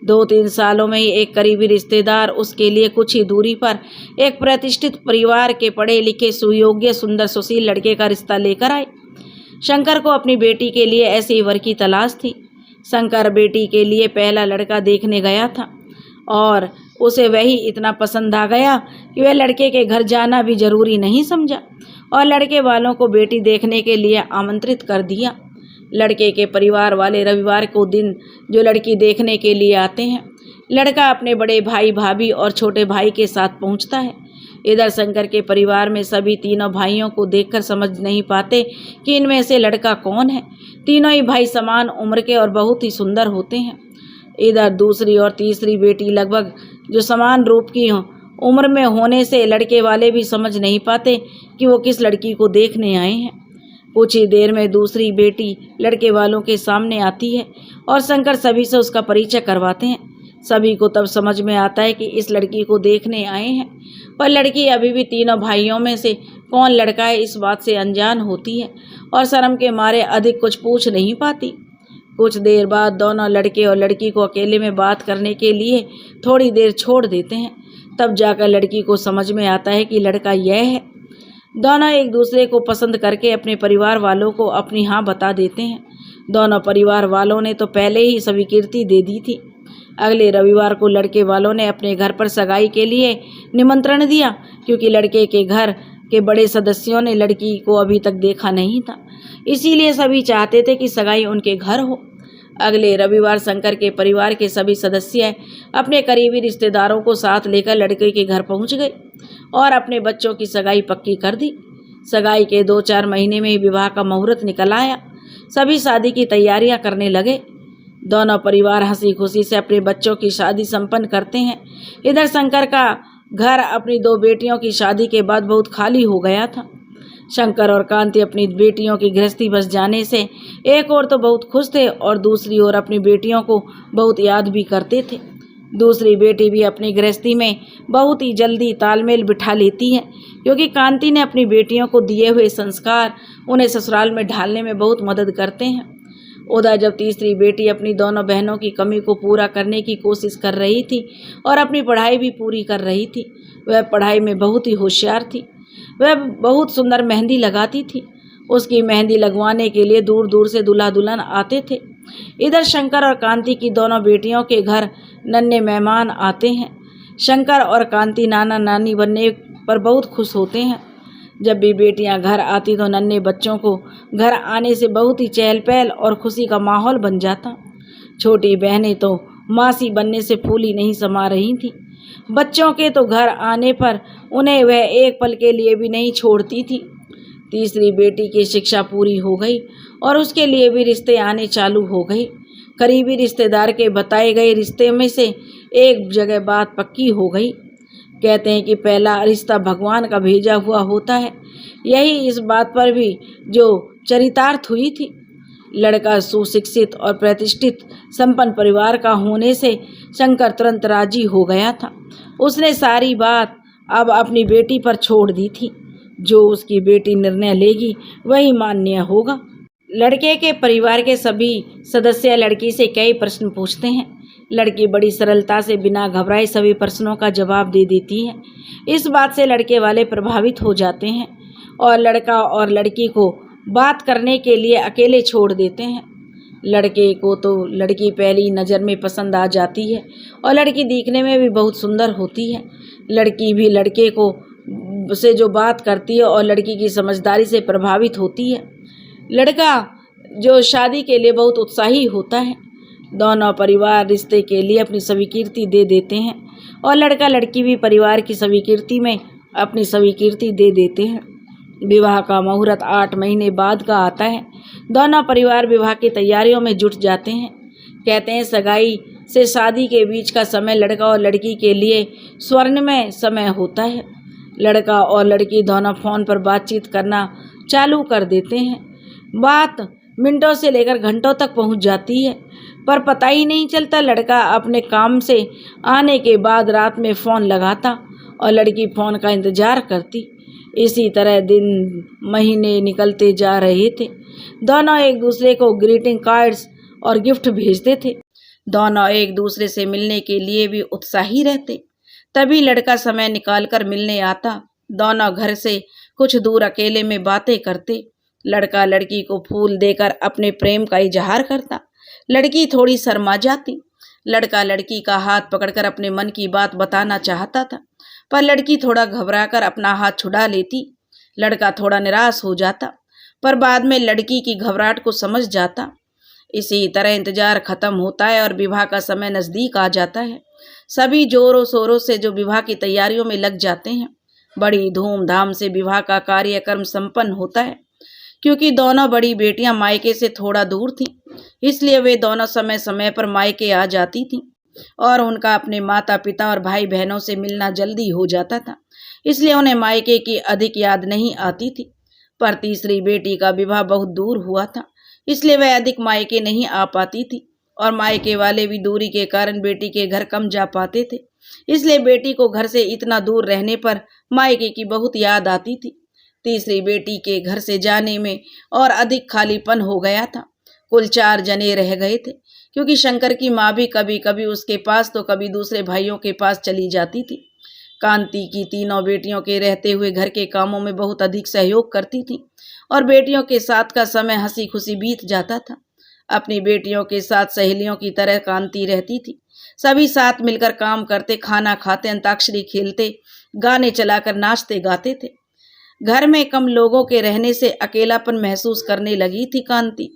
2-3 सालों में ही एक करीबी रिश्तेदार उसके लिए कुछ ही दूरी पर एक प्रतिष्ठित परिवार के पढ़े लिखे, सुयोग्य, सुंदर, सुशील लड़के का रिश्ता लेकर आए। शंकर को अपनी बेटी के लिए ऐसे ही वर की तलाश थी। शंकर बेटी के लिए पहला लड़का देखने गया था और उसे वही इतना पसंद आ गया कि वह लड़के के घर जाना भी जरूरी नहीं समझा और लड़के वालों को बेटी देखने के लिए आमंत्रित कर दिया। लड़के के परिवार वाले रविवार को दिन जो लड़की देखने के लिए आते हैं, लड़का अपने बड़े भाई, भाभी और छोटे भाई के साथ पहुंचता है। इधर शंकर के परिवार में सभी तीनों भाइयों को देखकर समझ नहीं पाते कि इनमें से लड़का कौन है। तीनों ही भाई समान उम्र के और बहुत ही सुंदर होते हैं। इधर दूसरी और तीसरी बेटी लगभग जो समान रूप की हों, उम्र में होने से लड़के वाले भी समझ नहीं पाते कि वो किस लड़की को देखने आए हैं। कुछ ही देर में दूसरी बेटी लड़के वालों के सामने आती है और शंकर सभी से उसका परिचय करवाते हैं। सभी को तब समझ में आता है कि इस लड़की को देखने आए हैं, पर लड़की अभी भी तीनों भाइयों में से कौन लड़का है इस बात से अनजान होती है और शर्म के मारे अधिक कुछ पूछ नहीं पाती। कुछ देर बाद दोनों लड़के और लड़की को अकेले में बात करने के लिए थोड़ी देर छोड़ देते हैं। तब जाकर लड़की को समझ में आता है कि लड़का यह है। दोनों एक दूसरे को पसंद करके अपने परिवार वालों को अपनी हाँ बता देते हैं। दोनों परिवार वालों ने तो पहले ही स्वीकृति दे दी थी। अगले रविवार को लड़के वालों ने अपने घर पर सगाई के लिए निमंत्रण दिया, क्योंकि लड़के के घर के बड़े सदस्यों ने लड़की को अभी तक देखा नहीं था, इसीलिए सभी चाहते थे कि सगाई उनके घर हो। अगले रविवार शंकर के परिवार के सभी सदस्य अपने करीबी रिश्तेदारों को साथ लेकर लड़के के घर पहुंच गए और अपने बच्चों की सगाई पक्की कर दी। सगाई के 2-4 महीने में ही विवाह का मुहूर्त निकल आया। सभी शादी की तैयारियां करने लगे। दोनों परिवार हंसी खुशी से अपने बच्चों की शादी संपन्न करते हैं। इधर शंकर का घर अपनी 2 बेटियों की शादी के बाद बहुत खाली हो गया था। शंकर और कांति अपनी बेटियों की गृहस्थी बस जाने से एक ओर तो बहुत खुश थे और दूसरी ओर अपनी बेटियों को बहुत याद भी करते थे। दूसरी बेटी भी अपनी गृहस्थी में बहुत ही जल्दी तालमेल बिठा लेती है, क्योंकि कांति ने अपनी बेटियों को दिए हुए संस्कार उन्हें ससुराल में ढालने में बहुत मदद करते हैं। उधर जब तीसरी बेटी अपनी दोनों बहनों की कमी को पूरा करने की कोशिश कर रही थी और अपनी पढ़ाई भी पूरी कर रही थी, वह पढ़ाई में बहुत ही होशियार थी। वह बहुत सुंदर मेहंदी लगाती थी। उसकी मेहंदी लगवाने के लिए दूर दूर से दूल्हा दुल्हन आते थे। इधर शंकर और कांति की दोनों बेटियों के घर नन्हे मेहमान आते हैं। शंकर और कांति नाना नानी बनने पर बहुत खुश होते हैं। जब भी बेटियां घर आती तो नन्हे बच्चों को घर आने से बहुत ही चहल पहल और खुशी का माहौल बन जाता। छोटी बहनें तो मासी बनने से फूली नहीं समा रही थी। बच्चों के तो घर आने पर उन्हें वह एक पल के लिए भी नहीं छोड़ती थी। तीसरी बेटी की शिक्षा पूरी हो गई और उसके लिए भी रिश्ते आने चालू हो गए। करीबी रिश्तेदार के बताए गए रिश्ते में से एक जगह बात पक्की हो गई। कहते हैं कि पहला रिश्ता भगवान का भेजा हुआ होता है। यही इस बात पर भी जो चरितार्थ हुई थी। लड़का सुशिक्षित और प्रतिष्ठित संपन्न परिवार का होने से शंकर तुरंत राजी हो गया था। उसने सारी बात अब अपनी बेटी पर छोड़ दी थी। जो उसकी बेटी निर्णय लेगी वही मान्य होगा। लड़के के परिवार के सभी सदस्य लड़की से कई प्रश्न पूछते हैं। लड़की बड़ी सरलता से बिना घबराए सभी प्रश्नों का जवाब दे देती है। इस बात से लड़के वाले प्रभावित हो जाते हैं और लड़का और लड़की को बात करने के लिए अकेले छोड़ देते हैं। लड़के को तो लड़की पहली नज़र में पसंद आ जाती है और लड़की दिखने में भी बहुत सुंदर होती है। लड़की भी लड़के को से जो बात करती है और लड़की की समझदारी से प्रभावित होती है। लड़का जो शादी के लिए बहुत उत्साही होता है। दोनों परिवार रिश्ते के लिए अपनी स्वीकृति दे देते हैं और लड़का लड़की भी परिवार की स्वीकृति में अपनी स्वीकृति दे देते हैं। विवाह का मुहूर्त 8 महीने बाद का आता है। दोनों परिवार विवाह की तैयारियों में जुट जाते हैं। कहते हैं सगाई से शादी के बीच का समय लड़का और लड़की के लिए स्वर्णमय समय होता है। लड़का और लड़की दोनों फ़ोन पर बातचीत करना चालू कर देते हैं। बात मिनटों से लेकर घंटों तक पहुंच जाती है, पर पता ही नहीं चलता। लड़का अपने काम से आने के बाद रात में फ़ोन लगाता और लड़की फ़ोन का इंतज़ार करती। इसी तरह दिन महीने निकलते जा रहे थे। दोनों एक दूसरे को ग्रीटिंग कार्ड्स और गिफ्ट भेजते थे। दोनों एक दूसरे से मिलने के लिए भी उत्साही रहते। तभी लड़का समय निकालकर मिलने आता। दोनों घर से कुछ दूर अकेले में बातें करते। लड़का लड़की को फूल देकर अपने प्रेम का इजहार करता। लड़की थोड़ी शर्मा जाती। लड़का लड़की का हाथ पकड़कर अपने मन की बात बताना चाहता था, पर लड़की थोड़ा घबराकर अपना हाथ छुड़ा लेती। लड़का थोड़ा निराश हो जाता, पर बाद में लड़की की घबराहट को समझ जाता। इसी तरह इंतजार खत्म होता है और विवाह का समय नज़दीक आ जाता है। सभी जोरों शोरों से जो विवाह की तैयारियों में लग जाते हैं। बड़ी धूमधाम से विवाह का कार्यक्रम संपन्न होता है। क्योंकि दोनों बड़ी बेटियां मायके से थोड़ा दूर थीं, इसलिए वे दोनों समय समय पर मायके आ जाती थीं और उनका अपने माता पिता और भाई बहनों से मिलना जल्दी हो जाता था। इसलिए उन्हें मायके की अधिक याद नहीं आती थी। पर तीसरी बेटी का विवाह बहुत दूर हुआ था, इसलिए वह अधिक मायके नहीं आ पाती थी और मायके वाले भी दूरी के कारण बेटी के घर कम जा पाते थे। इसलिए बेटी को घर से इतना दूर रहने पर मायके की बहुत याद आती थी। तीसरी बेटी के घर से जाने में और अधिक खालीपन हो गया था। कुल 4 जने रह गए थे, क्योंकि शंकर की माँ भी कभी कभी उसके पास तो कभी दूसरे भाइयों के पास चली जाती थी। कांति की तीनों बेटियों के रहते हुए घर के कामों में बहुत अधिक सहयोग करती थी और बेटियों के साथ का समय हंसी खुशी बीत जाता था। अपनी बेटियों के साथ सहेलियों की तरह कांति रहती थी। सभी साथ मिलकर काम करते, खाना खाते, अंताक्षरी खेलते, गाने चलाकर नाचते गाते थे। घर में कम लोगों के रहने से अकेलापन महसूस करने लगी थी कांति।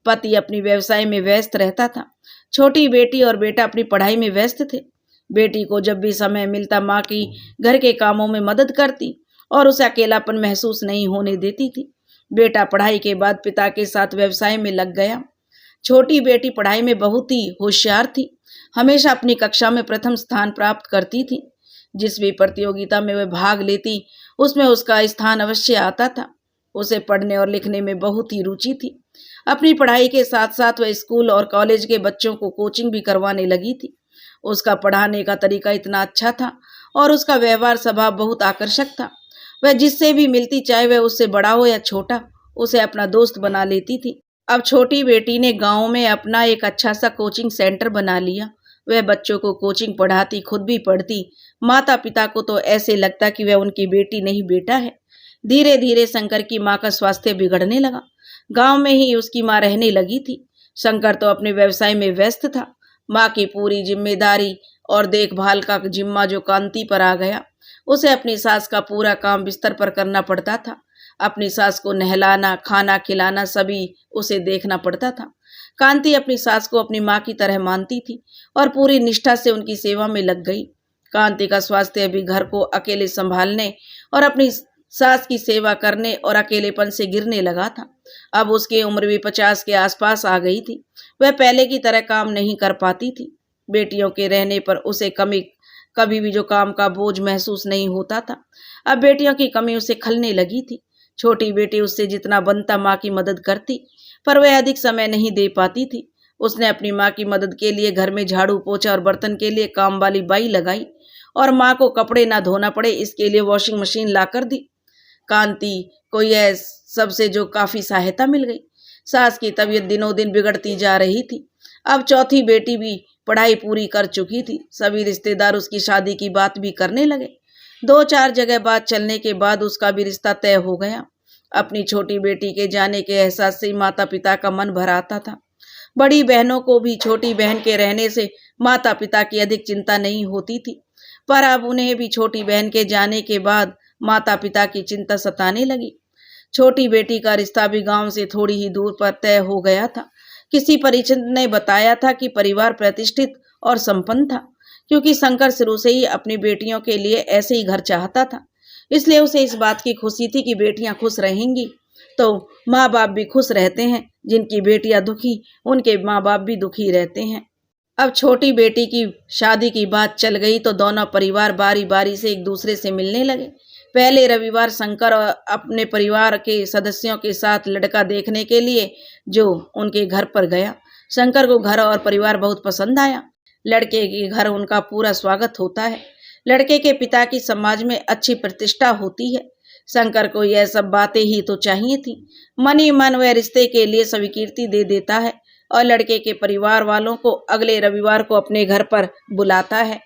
पति अपनी व्यवसाय में व्यस्त रहता था। छोटी बेटी और बेटा अपनी पढ़ाई में व्यस्त थे। बेटी को जब भी समय मिलता माँ की घर के कामों में मदद करती और उसे अकेलापन महसूस नहीं होने देती थी। बेटा पढ़ाई के बाद पिता के साथ व्यवसाय में लग गया। छोटी बेटी पढ़ाई में बहुत ही होशियार थी। हमेशा अपनी कक्षा में प्रथम स्थान प्राप्त करती थी। जिस भी प्रतियोगिता में वह भाग लेती उसमें उसका स्थान अवश्य आता था। उसे पढ़ने और लिखने में बहुत ही रुचि थी। अपनी पढ़ाई के साथ साथ वह स्कूल और कॉलेज के बच्चों को कोचिंग भी करवाने लगी थी। उसका पढ़ाने का तरीका इतना अच्छा था और उसका व्यवहार स्वभाव बहुत आकर्षक था। वह जिससे भी मिलती, चाहे वह उससे बड़ा हो या छोटा, उसे अपना दोस्त बना लेती थी। अब छोटी बेटी ने गांव में अपना एक अच्छा सा कोचिंग सेंटर बना लिया। वह बच्चों को कोचिंग पढ़ाती, खुद भी पढ़ती। माता पिता को तो ऐसे लगता कि वह उनकी बेटी नहीं बेटा है। धीरे धीरे शंकर की माँ का स्वास्थ्य बिगड़ने लगा। गांव में ही उसकी माँ रहने लगी थी। शंकर तो अपने व्यवसाय में व्यस्त था। माँ की पूरी जिम्मेदारी और देखभाल का जिम्मा जो कांति पर आ गया। उसे अपनी सास का पूरा काम बिस्तर पर करना पड़ता था। अपनी सास को नहलाना, खाना खिलाना सभी उसे देखना पड़ता था। कांति अपनी सास को अपनी माँ की तरह मानती थी और पूरी निष्ठा से उनकी सेवा में लग गई। कांति का स्वास्थ्य भी घर को अकेले संभालने और अपनी सास की सेवा करने और अकेलेपन से गिरने लगा था। अब उसकी उम्र भी 50 के आसपास आ गई थी। वह पहले की तरह काम नहीं कर पाती थी। बेटियों के रहने पर उसे कभी भी जो काम का बोझ महसूस नहीं होता था। अब बेटियों की कमी उसे खलने लगी थी। छोटी बेटी उससे जितना बनता माँ की मदद करती, पर वह अधिक समय नहीं दे पाती थी। उसने अपनी माँ की मदद के लिए घर में झाड़ू पोछा और बर्तन के लिए काम वाली बाई लगाई और माँ को कपड़े ना धोना पड़े इसके लिए वॉशिंग मशीन लाकर दी। कांति को यह सबसे जो काफी सहायता मिल गई। सास की तबीयत दिनों दिन बिगड़ती जा रही थी। अब चौथी बेटी भी पढ़ाई पूरी कर चुकी थी। सभी रिश्तेदार उसकी शादी की बात भी करने लगे। 2-4 जगह बात चलने के बाद उसका भी रिश्ता तय हो गया। अपनी छोटी बेटी के जाने के एहसास से माता पिता का मन भर आता था। बड़ी बहनों को भी छोटी बहन के रहने से माता पिता की अधिक चिंता नहीं होती थी, पर अब उन्हें भी छोटी बहन के जाने के बाद माता पिता की चिंता सताने लगी। छोटी बेटी का रिश्ता भी गांव से थोड़ी ही दूर पर तय हो गया था। किसी परिचित ने बताया था कि परिवार प्रतिष्ठित और संपन्न था, क्योंकि शंकर शुरू से ही अपनी बेटियों के लिए ऐसे ही घर चाहता था। इसलिए उसे इस बात की खुशी थी कि बेटियां खुश रहेंगी तो माँ बाप भी खुश रहते हैं। जिनकी बेटियां दुखी, उनके माँ बाप भी दुखी रहते हैं। अब छोटी बेटी की शादी की बात चल गई तो दोनों परिवार बारी बारी से एक दूसरे से मिलने लगे। पहले रविवार शंकर अपने परिवार के सदस्यों के साथ लड़का देखने के लिए जो उनके घर पर गया। शंकर को घर और परिवार बहुत पसंद आया। लड़के के घर उनका पूरा स्वागत होता है। लड़के के पिता की समाज में अच्छी प्रतिष्ठा होती है। शंकर को यह सब बातें ही तो चाहिए थी। मन ही मन वह रिश्ते के लिए स्वीकृति दे देता है और लड़के के परिवार वालों को अगले रविवार को अपने घर पर बुलाता है।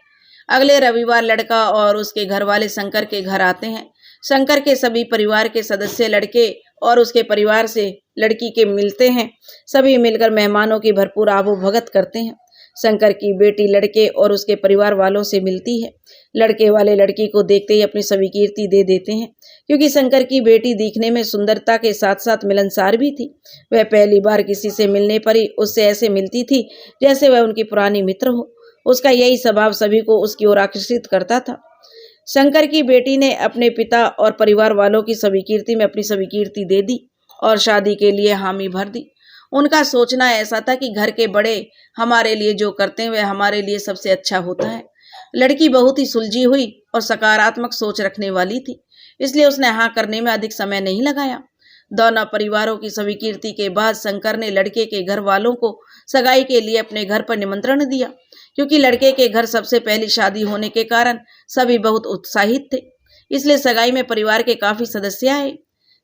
अगले रविवार लड़का और उसके घर वाले शंकर के घर आते हैं। शंकर के सभी परिवार के सदस्य लड़के और उसके परिवार से लड़की के मिलते हैं। सभी मिलकर मेहमानों की भरपूर आबूभगत करते हैं। शंकर की बेटी लड़के और उसके परिवार वालों से मिलती है। लड़के वाले लड़की को देखते ही अपनी स्वीकृति दे देते हैं, क्योंकि शंकर की बेटी दिखने में सुंदरता के साथ साथ मिलनसार भी थी। वह पहली बार किसी से मिलने पर ही उससे ऐसे मिलती थी जैसे वह उनकी पुरानी मित्र हो। उसका यही स्वभाव सभी को उसकी ओर आकर्षित करता था। शंकर की बेटी ने अपने पिता और परिवार वालों की स्वीकृति में अपनी स्वीकृति दे दी और शादी के लिए हामी भर दी। उनका सोचना ऐसा था कि घर के बड़े हमारे लिए जो करते हैं वह हमारे लिए सबसे अच्छा होता है। लड़की बहुत ही सुलझी हुई और सकारात्मक सोच रखने वाली थी, इसलिए उसने हाँ करने में अधिक समय नहीं लगाया। दोनों परिवारों की स्वीकृति के बाद शंकर ने लड़के के घर वालों को सगाई के लिए अपने घर पर निमंत्रण दिया, क्योंकि लड़के के घर सबसे पहली शादी होने के कारण सभी बहुत उत्साहित थे। इसलिए सगाई में परिवार के काफी सदस्य आए।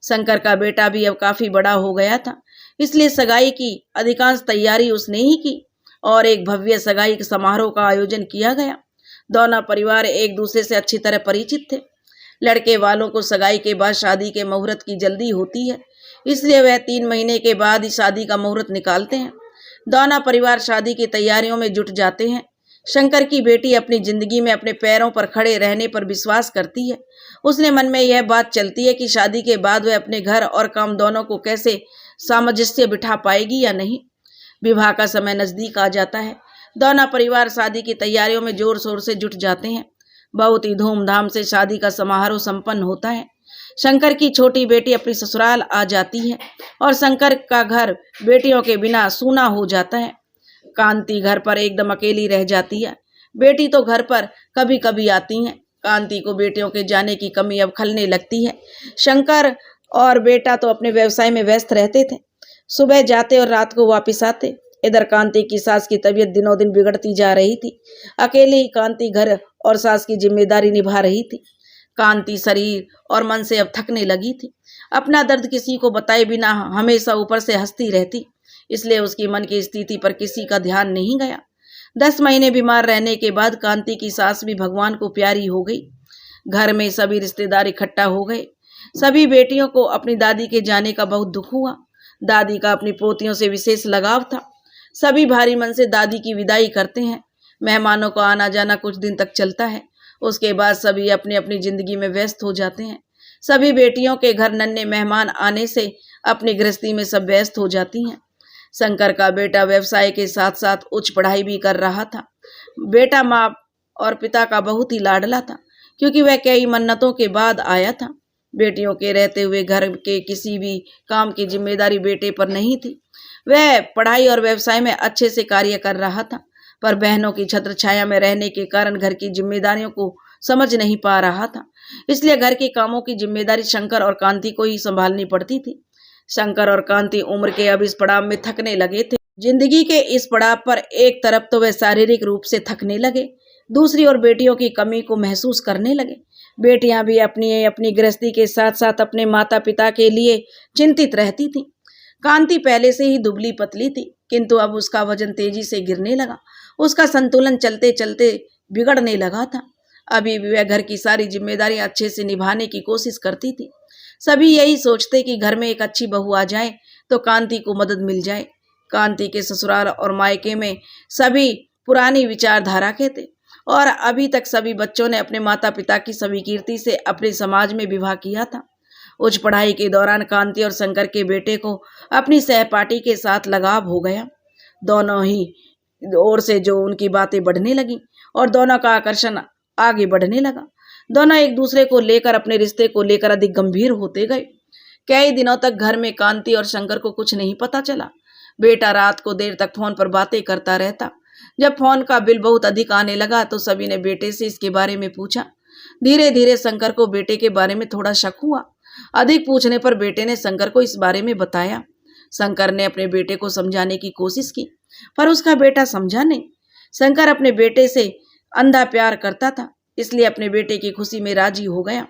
शंकर का बेटा भी अब काफी बड़ा हो गया था, इसलिए सगाई की अधिकांश तैयारी उसने ही की और एक भव्य सगाई समारोह का आयोजन किया गया। दोनों परिवार एक दूसरे से अच्छी तरह परिचित थे। लड़के वालों को सगाई के बाद शादी के मुहूर्त की जल्दी होती है, इसलिए वह 3 महीने के बाद ही शादी का मुहूर्त निकालते हैं। दोनों परिवार शादी की तैयारियों में जुट जाते हैं। शंकर की बेटी अपनी जिंदगी में अपने पैरों पर खड़े रहने पर विश्वास करती है। उसने मन में यह बात चलती है कि शादी के बाद वह अपने घर और काम दोनों को कैसे सामंजस्य बिठा पाएगी या नहीं। विवाह का समय नजदीक आ जाता है। दोनों परिवार शादी की तैयारियों में जोर शोर से जुट जाते हैं। बहुत ही धूमधाम से शादी का समारोह संपन्न होता है। शंकर की छोटी बेटी अपनी ससुराल आ जाती है और शंकर का घर बेटियों के बिना सूना हो जाता है। कांति घर पर एकदम अकेली रह जाती है। बेटी तो घर पर कभी कभी आती हैं। कांति को बेटियों के जाने की कमी अब खलने लगती है। शंकर और बेटा तो अपने व्यवसाय में व्यस्त रहते थे। सुबह जाते और रात को वापस आते। इधर कांति की सास की तबीयत दिनों दिन बिगड़ती जा रही थी। अकेले ही कांति घर और सास की जिम्मेदारी निभा रही थी। कांति शरीर और मन से अब थकने लगी थी। अपना दर्द किसी को बताए बिना हमेशा ऊपर से हंसती रहती, इसलिए उसकी मन की स्थिति पर किसी का ध्यान नहीं गया। 10 महीने बीमार रहने के बाद कांति की सास भी भगवान को प्यारी हो गई। घर में सभी रिश्तेदार इकट्ठा हो गए। सभी बेटियों को अपनी दादी के जाने का बहुत दुख हुआ। दादी का अपनी पोतियों से विशेष लगाव था। सभी भारी मन से दादी की विदाई करते हैं। मेहमानों का आना जाना कुछ दिन तक चलता है। उसके बाद सभी अपनी अपनी जिंदगी में व्यस्त हो जाते हैं। सभी बेटियों के घर नन्हे मेहमान आने से अपनी गृहस्थी में सब व्यस्त हो जाती हैं। शंकर का बेटा व्यवसाय के साथ साथ उच्च पढ़ाई भी कर रहा था। बेटा माँ और पिता का बहुत ही लाडला था, क्योंकि वह कई मन्नतों के बाद आया था। बेटियों के रहते हुए घर के किसी भी काम की जिम्मेदारी बेटे पर नहीं थी। वह पढ़ाई और व्यवसाय में अच्छे से कार्य कर रहा था, पर बहनों की छत्र छाया में रहने के कारण घर की जिम्मेदारियों को समझ नहीं पा रहा था। इसलिए घर के कामों की जिम्मेदारी शंकर और कांति को ही संभालनी पड़ती थी। शंकर और कांति उम्र के अब इस पड़ाव में थकने लगे थे। जिंदगी के इस पड़ाव पर एक तरफ तो वे शारीरिक रूप से थकने लगे, दूसरी ओर बेटियों की कमी को महसूस करने लगे। बेटियां भी अपनी अपनी गृहस्थी के साथ साथ अपने माता पिता के लिए चिंतित रहती थीं। कांति पहले से ही दुबली पतली थी, किंतु अब उसका वजन तेजी से गिरने लगा। उसका संतुलन चलते चलते बिगड़ने लगा था। अभी भी वह घर की सारी जिम्मेदारियां अच्छे से निभाने की कोशिश करती थी। सभी यही सोचते कि घर में एक अच्छी बहू आ जाए तो कांति को मदद मिल जाए। कांति के ससुराल और मायके में सभी पुरानी विचारधारा के थे और अभी तक सभी बच्चों ने अपने माता पिता की स्वीकृति से अपने समाज में विवाह किया था। उच्च पढ़ाई के दौरान कांति और शंकर के बेटे को अपनी सहपाठी के साथ लगाव हो गया। दोनों ही ओर से जो उनकी बातें बढ़ने लगी और दोनों का आकर्षण आगे बढ़ने लगा। दोनों एक दूसरे को लेकर अपने रिश्ते को लेकर अधिक गंभीर होते गए। कई दिनों तक घर में कांति और शंकर को कुछ नहीं पता चला। बेटा रात को देर तक फोन पर बातें करता रहता। जब फोन का बिल बहुत अधिक आने लगा तो सभी ने बेटे से इसके बारे में पूछा। धीरे धीरे शंकर को बेटे के बारे में थोड़ा शक हुआ। अधिक पूछने पर बेटे ने शंकर को इस बारे में बताया। शंकर ने अपने बेटे को समझाने की कोशिश की, पर उसका बेटा समझा नहीं। शंकर अपने बेटे से अंधा प्यार करता था, इसलिए अपने बेटे की खुशी में राजी हो गया।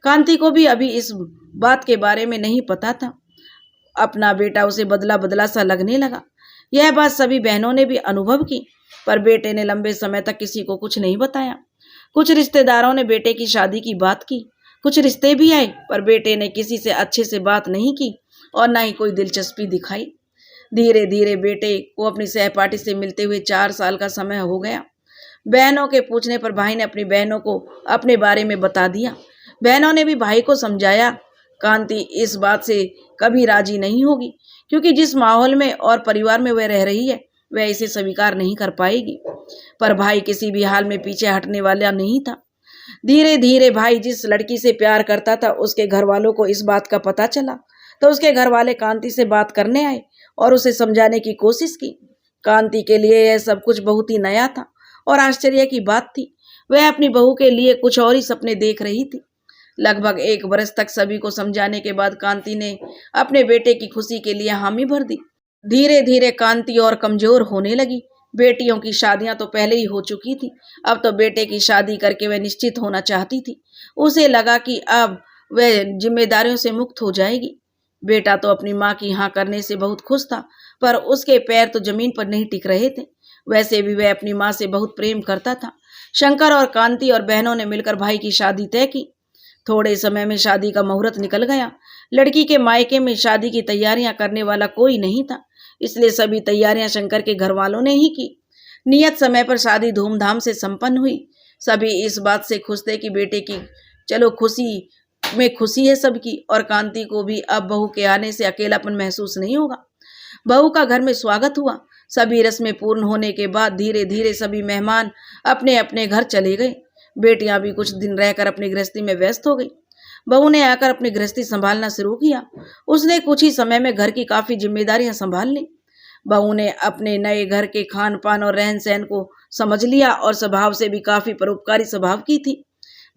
कांति को भी अभी इस बात के बारे में नहीं पता था। अपना बेटा उसे बदला बदला सा लगने लगा। यह बात सभी बहनों ने भी अनुभव की, पर बेटे ने लंबे समय तक किसी को कुछ नहीं बताया। कुछ रिश्तेदारों ने बेटे की शादी की बात की, कुछ रिश्ते भी आए, पर बेटे ने किसी से अच्छे से बात नहीं की और ना ही कोई दिलचस्पी दिखाई। धीरे धीरे बेटे को अपनी सहपाठी से मिलते हुए 4 साल का समय हो गया। बहनों के पूछने पर भाई ने अपनी बहनों को अपने बारे में बता दिया। बहनों ने भी भाई को समझाया। कांति इस बात से कभी राजी नहीं होगी, क्योंकि जिस माहौल में और परिवार में वह रह रही है वह इसे स्वीकार नहीं कर पाएगी। पर भाई किसी भी हाल में पीछे हटने वाला नहीं था। धीरे धीरे भाई जिस लड़की से प्यार करता था उसके घर वालों को इस बात का पता चला, तो उसके घर वाले कांति से बात करने आए और उसे समझाने की कोशिश की। कांति के लिए यह सब कुछ बहुत ही नया था और आश्चर्य की बात थी। वह अपनी बहू के लिए कुछ और ही सपने देख रही थी। लगभग 1 वर्ष तक सभी को समझाने के बाद कांति ने अपने बेटे की खुशी के लिए हामी भर दी। धीरे धीरे कांति और कमजोर होने लगी। बेटियों की शादियां तो पहले ही हो चुकी थी, अब तो बेटे की शादी करके वह निश्चित होना चाहती थी। उसे लगा कि अब वह जिम्मेदारियों से मुक्त हो जाएगी। बेटा तो अपनी माँ की हाँ करने से बहुत खुश था, पर उसके पैर तो जमीन पर नहीं टिक रहे थे। वैसे भी वह अपनी माँ से बहुत प्रेम करता था। शंकर और कांति और बहनों ने मिलकर भाई की शादी तय की। थोड़े समय में शादी का मुहूर्त निकल गया। लड़की के मायके में शादी की तैयारियां करने वाला कोई नहीं था, इसलिए सभी तैयारियां शंकर के घर वालों ने ही की। नियत समय पर शादी धूमधाम से संपन्न हुई। सभी इस बात से खुश थे कि बेटे की चलो खुशी में खुशी है सबकी, और कांति को भी अब बहू के आने से अकेलापन महसूस नहीं होगा। बहू का घर में स्वागत हुआ। सभी रस्में पूर्ण होने के बाद धीरे धीरे सभी मेहमान अपने अपने घर चले गए। बेटियां भी कुछ दिन रहकर अपनी गृहस्थी में व्यस्त हो गई। बहू ने आकर अपनी गृहस्थी संभालना शुरू किया। उसने कुछ ही समय में घर की काफी जिम्मेदारियां संभाल ली। बहू ने अपने नए घर के खान पान और रहन सहन को समझ लिया और स्वभाव से भी काफी परोपकारी स्वभाव की थी।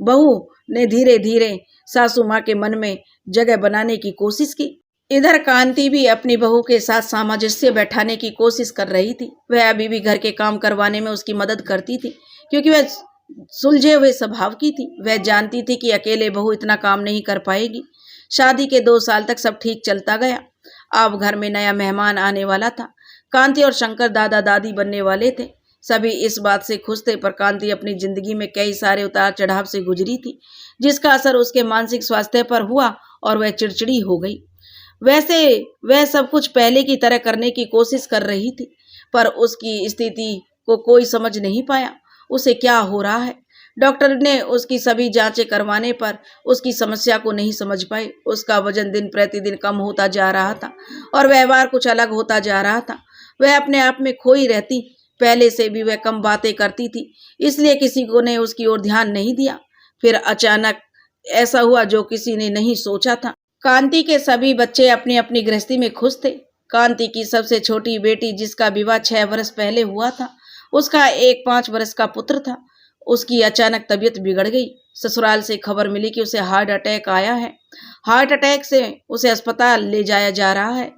बहू ने धीरे धीरे सासू माँ के मन में जगह बनाने की कोशिश की। इधर कांति भी अपनी बहू के साथ सामंजस्य बैठाने की कोशिश कर रही थी। वह अभी भी घर के काम करवाने में उसकी मदद करती थी, क्योंकि वह सुलझे हुए स्वभाव की थी। वह जानती थी कि अकेले बहू इतना काम नहीं कर पाएगी। शादी के 2 साल तक सब ठीक चलता गया। अब घर में नया मेहमान आने वाला था। कांति और शंकर दादा दादी बनने वाले थे। सभी इस बात से खुश थे, पर कांति अपनी जिंदगी में कई सारे उतार चढ़ाव से गुजरी थी, जिसका असर उसके मानसिक स्वास्थ्य पर हुआ और वह चिड़चिड़ी हो गई। वैसे वह सब कुछ पहले की तरह करने की कोशिश कर रही थी, पर उसकी स्थिति को कोई समझ नहीं पाया। उसे क्या हो रहा है? डॉक्टर ने उसकी सभी जांचें करवाने पर उसकी समस्या को नहीं समझ पाए। उसका वजन दिन प्रतिदिन कम होता जा रहा था और व्यवहार कुछ अलग होता जा रहा था। वह अपने आप में खोई रहती। पहले से भी वह कम बातें करती थी, इसलिए किसी को ने उसकी ओर ध्यान नहीं दिया। फिर अचानक ऐसा हुआ जो किसी ने नहीं सोचा था। कांति के सभी बच्चे अपनी अपनी गृहस्थी में खुश थे। कांति की सबसे छोटी बेटी, जिसका विवाह 6 वर्ष पहले हुआ था, उसका एक 5 वर्ष का पुत्र था। उसकी अचानक तबीयत बिगड़ गई। ससुराल से खबर मिली कि उसे हार्ट अटैक आया है। हार्ट अटैक से उसे अस्पताल ले जाया जा रहा है।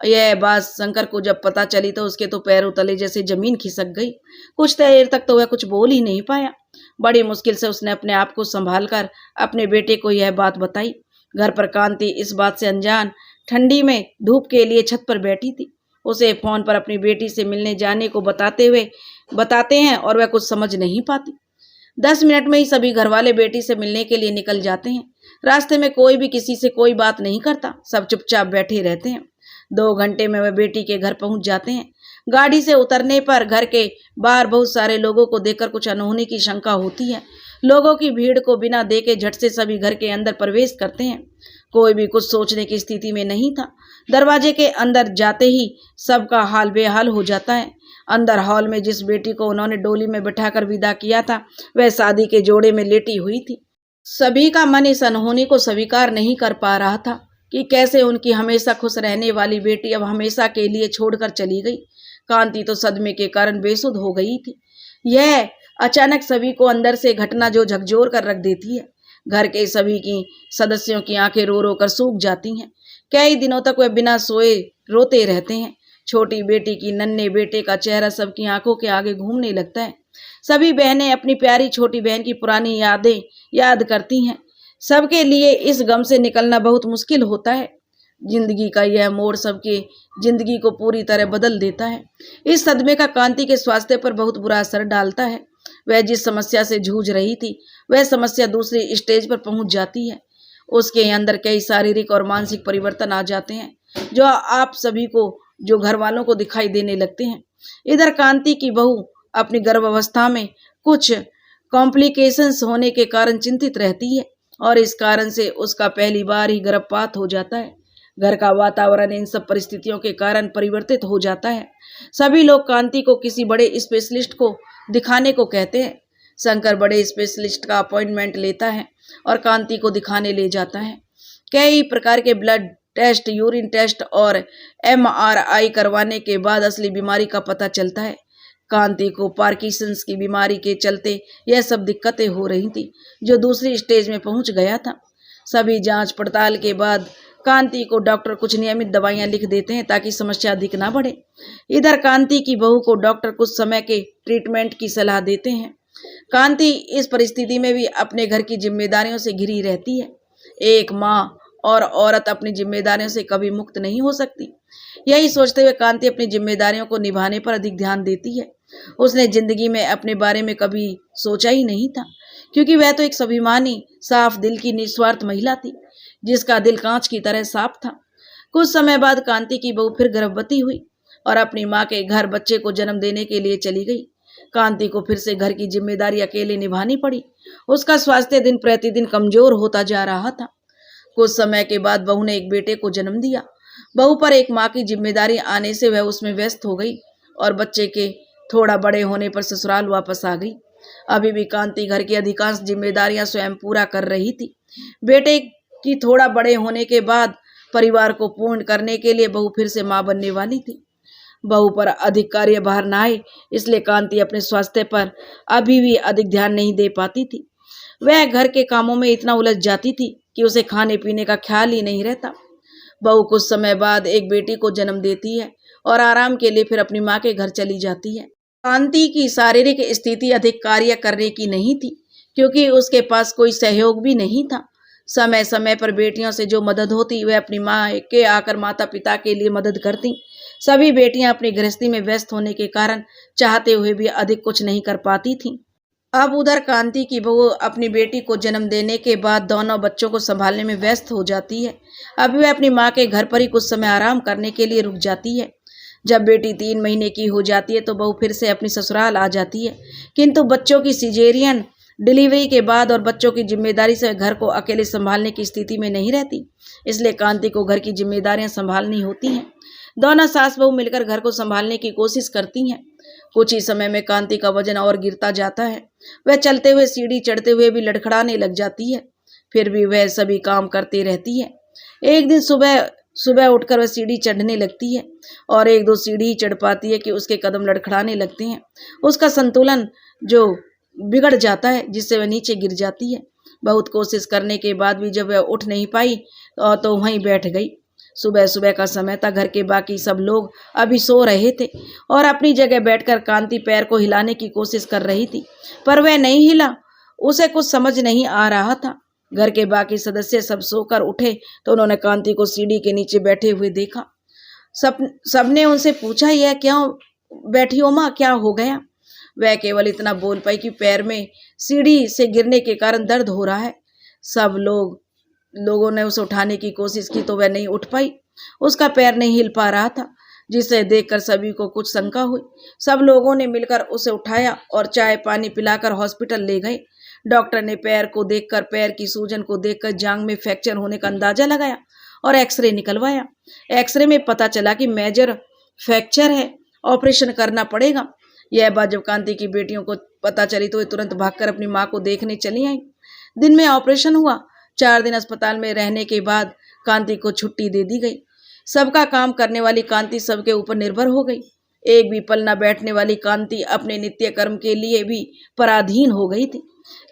यह बात शंकर को जब पता चली तो उसके तो पैरों तले जैसे जमीन खिसक गई। कुछ देर तक तो वह कुछ बोल ही नहीं पाया। बड़ी मुश्किल से उसने अपने आप को संभाल कर अपने बेटे को यह बात बताई। घर पर कांति इस बात से अनजान ठंडी में धूप के लिए छत पर बैठी थी। उसे फोन पर अपनी बेटी से मिलने जाने को बताते हैं और वह कुछ समझ नहीं पाती। 10 मिनट में ही सभी घर वाले बेटी से मिलने के लिए निकल जाते हैं। रास्ते में कोई भी किसी से कोई बात नहीं करता, सब चुपचाप बैठे रहते हैं। 2 घंटे में वह बेटी के घर पहुंच जाते हैं। गाड़ी से उतरने पर घर के बाहर बहुत सारे लोगों को देखकर कुछ अनहोनी की शंका होती है। लोगों की भीड़ को बिना देखे झट से सभी घर के अंदर प्रवेश करते हैं। कोई भी कुछ सोचने की स्थिति में नहीं था। दरवाजे के अंदर जाते ही सबका हाल बेहाल हो जाता है। अंदर हॉल में जिस बेटी को उन्होंने डोली में बिठाकर विदा किया था, वह शादी के जोड़े में लेटी हुई थी। सभी का मन इस अनहोनी को स्वीकार नहीं कर पा रहा था कि कैसे उनकी हमेशा खुश रहने वाली बेटी अब हमेशा के लिए छोड़कर चली गई। कांति तो सदमे के कारण बेसुध हो गई थी। यह अचानक सभी को अंदर से घटना जो झकझोर कर रख देती है। घर के सभी की सदस्यों की आंखें रो रो कर सूख जाती हैं। कई दिनों तक वे बिना सोए रोते रहते हैं। छोटी बेटी की नन्हे बेटे का चेहरा सबकी आंखों के आगे घूमने लगता है। सभी बहनें अपनी प्यारी छोटी बहन की पुरानी यादें याद करती हैं। सबके लिए इस गम से निकलना बहुत मुश्किल होता है। जिंदगी का यह मोड़ सबकी जिंदगी को पूरी तरह बदल देता है। इस सदमे का कांति के स्वास्थ्य पर बहुत बुरा असर डालता है। वह जिस समस्या से जूझ रही थी, वह समस्या दूसरी स्टेज पर पहुंच जाती है। उसके अंदर कई शारीरिक और मानसिक परिवर्तन आ जाते हैं, जो आप सभी को, जो घर वालों को दिखाई देने लगते हैं। इधर कांति की बहू अपनी गर्भावस्था में कुछ कॉम्प्लिकेशंस होने के कारण चिंतित रहती है और इस कारण से उसका पहली बार ही गर्भपात हो जाता है। घर का वातावरण इन सब परिस्थितियों के कारण परिवर्तित हो जाता है। सभी लोग कांति को किसी बड़े स्पेशलिस्ट को दिखाने को कहते हैं। शंकर बड़े स्पेशलिस्ट का अपॉइंटमेंट लेता है और कांति को दिखाने ले जाता है। कई प्रकार के ब्लड टेस्ट, यूरिन टेस्ट और MRI करवाने के बाद असली बीमारी का पता चलता है। कांति को पार्किंसंस की बीमारी के चलते यह सब दिक्कतें हो रही थी, जो दूसरी स्टेज में पहुंच गया था। सभी जांच पड़ताल के बाद कांति को डॉक्टर कुछ नियमित दवाइयां लिख देते हैं ताकि समस्या अधिक ना बढ़े। इधर कांति की बहू को डॉक्टर कुछ समय के ट्रीटमेंट की सलाह देते हैं। कांति इस परिस्थिति में भी अपने घर की जिम्मेदारियों से घिरी रहती है। एक माँ और औरत अपनी जिम्मेदारियों से कभी मुक्त नहीं हो सकती। यही सोचते हुए कांति अपनी जिम्मेदारियों को निभाने पर अधिक ध्यान देती है। उसने जिंदगी में अपने बारे में कभी सोचा ही नहीं था, क्योंकि वह तो एक स्वाभिमानी, साफ दिल की निस्वार्थ महिला थी, जिसका दिल कांच की तरह साफ था। कुछ समय बाद कांति की बहू फिर गर्भवती हुई और अपनी माँ के घर बच्चे को जन्म देने के लिए चली गई। कांति को फिर से घर की जिम्मेदारी अकेले निभानी पड़ी। उसका स्वास्थ्य दिन प्रतिदिन कमजोर होता जा रहा था। कुछ समय के बाद बहू ने एक बेटे को जन्म दिया। बहू पर एक माँ की जिम्मेदारी आने से वह उसमें व्यस्त हो गई और बच्चे के थोड़ा बड़े होने पर ससुराल वापस आ गई। अभी भी कांति घर की अधिकांश जिम्मेदारियां स्वयं पूरा कर रही थी। बेटे की थोड़ा बड़े होने के बाद परिवार को पूर्ण करने के लिए बहू फिर से माँ बनने वाली थी। बहू पर अधिक कार्यभार न आए, इसलिए कांति अपने स्वास्थ्य पर अभी भी अधिक ध्यान नहीं दे पाती थी। वह घर के कामों में इतना उलझ जाती थी कि उसे खाने पीने का ख्याल ही नहीं रहता। बहू कुछ समय बाद एक बेटी को जन्म देती है और आराम के लिए फिर अपनी माँ के घर चली जाती है। कांति की शारीरिक स्थिति अधिक कार्य करने की नहीं थी, क्योंकि उसके पास कोई सहयोग भी नहीं था। समय समय पर बेटियों से जो मदद होती वह अपनी माँ के आकर माता पिता के लिए मदद करती। सभी बेटियां अपनी गृहस्थी में व्यस्त होने के कारण चाहते हुए भी अधिक कुछ नहीं कर पाती थीं। अब उधर कांति की बहू अपनी बेटी को जन्म देने के बाद दोनों बच्चों को संभालने में व्यस्त हो जाती है। अब वह अपनी माँ के घर पर ही कुछ समय आराम करने के लिए रुक जाती है। जब बेटी 3 महीने की हो जाती है तो बहू फिर से अपनी ससुराल आ जाती है, किंतु बच्चों की सिजेरियन डिलीवरी के बाद और बच्चों की जिम्मेदारी से घर को अकेले संभालने की स्थिति में नहीं रहती, इसलिए कांति को घर की जिम्मेदारियां संभालनी होती हैं। दोनों सास बहू मिलकर घर को संभालने की कोशिश करती हैं। कुछ ही समय में कांति का वजन और गिरता जाता है। वह चलते हुए सीढ़ी चढ़ते हुए भी लड़खड़ाने लग जाती है। फिर भी वह सभी काम करती रहती है। एक दिन सुबह सुबह उठकर वह सीढ़ी चढ़ने लगती है और एक दो सीढ़ी चढ़ पाती है कि उसके कदम लड़खड़ाने लगते हैं। उसका संतुलन जो बिगड़ जाता है, जिससे वह नीचे गिर जाती है। बहुत कोशिश करने के बाद भी जब वह उठ नहीं पाई तो वहीं बैठ गई। सुबह सुबह का समय था, घर के बाकी सब लोग अभी सो रहे थे और अपनी जगह बैठकर कांति पैर को हिलाने की कोशिश कर रही थी, पर वह नहीं हिला। उसे कुछ समझ नहीं आ रहा था। घर के बाकी सदस्य सब सोकर उठे तो उन्होंने कांति को सीढ़ी के नीचे बैठे हुए देखा। सबने उनसे पूछा, यह क्यों बैठी हो माँ, क्या हो गया? वह केवल इतना बोल पाई कि पैर में सीढ़ी से गिरने के कारण दर्द हो रहा है। सब लोगों ने उसे उठाने की कोशिश की तो वह नहीं उठ पाई। उसका पैर नहीं हिल पा रहा था, जिसे देखकर सभी को कुछ शंका हुई। सब लोगों ने मिलकर उसे उठाया और चाय पानी पिलाकर हॉस्पिटल ले गए। डॉक्टर ने पैर को देखकर, पैर की सूजन को देखकर जांघ में फ्रैक्चर होने का अंदाजा लगाया और एक्सरे निकलवाया। एक्सरे में पता चला कि मेजर फ्रैक्चर है, ऑपरेशन करना पड़ेगा। यह बात जब कांति की बेटियों को पता चली तो वे तुरंत भागकर अपनी माँ को देखने चली आई। दिन में ऑपरेशन हुआ। 4 दिन अस्पताल में रहने के बाद कांति को छुट्टी दे दी गई। सबका काम करने वाली कांति सबके ऊपर निर्भर हो गई। एक भी पल न बैठने वाली कांति अपने नित्य कर्म के लिए भी पराधीन हो गई थी।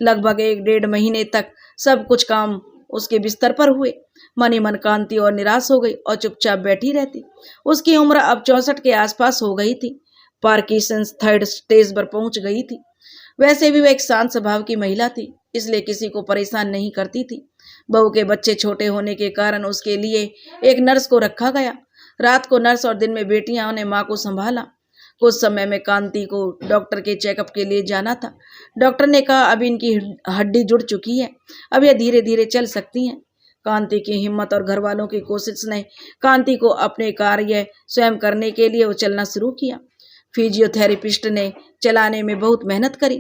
लगभग 1-1.5 महीने तक सब कुछ काम उसके बिस्तर पर हुए। मन ही मन कांति और निराश हो गई और चुपचाप बैठी रहती। उसकी उम्र अब 64 के आसपास हो गई थी। पार्किंसंस 3rd स्टेज पर पहुंच गई थी। वैसे भी वह एक शांत स्वभाव की महिला थी, इसलिए किसी को परेशान नहीं करती थी। बहू के बच्चे छोटे होने के कारण उसके लिए एक नर्स को रखा गया। रात को नर्स और दिन में बेटियां ने माँ को संभाला। कुछ समय में कांति को डॉक्टर के चेकअप के लिए जाना था। डॉक्टर ने कहा, अभी इनकी हड्डी जुड़ चुकी है, अब यह धीरे धीरे चल सकती हैं। कांति की हिम्मत और घर वालों की कोशिश ने कांति को अपने कार्य स्वयं करने के लिए वो चलना शुरू किया। फिजियोथेरेपिस्ट ने चलाने में बहुत मेहनत करी।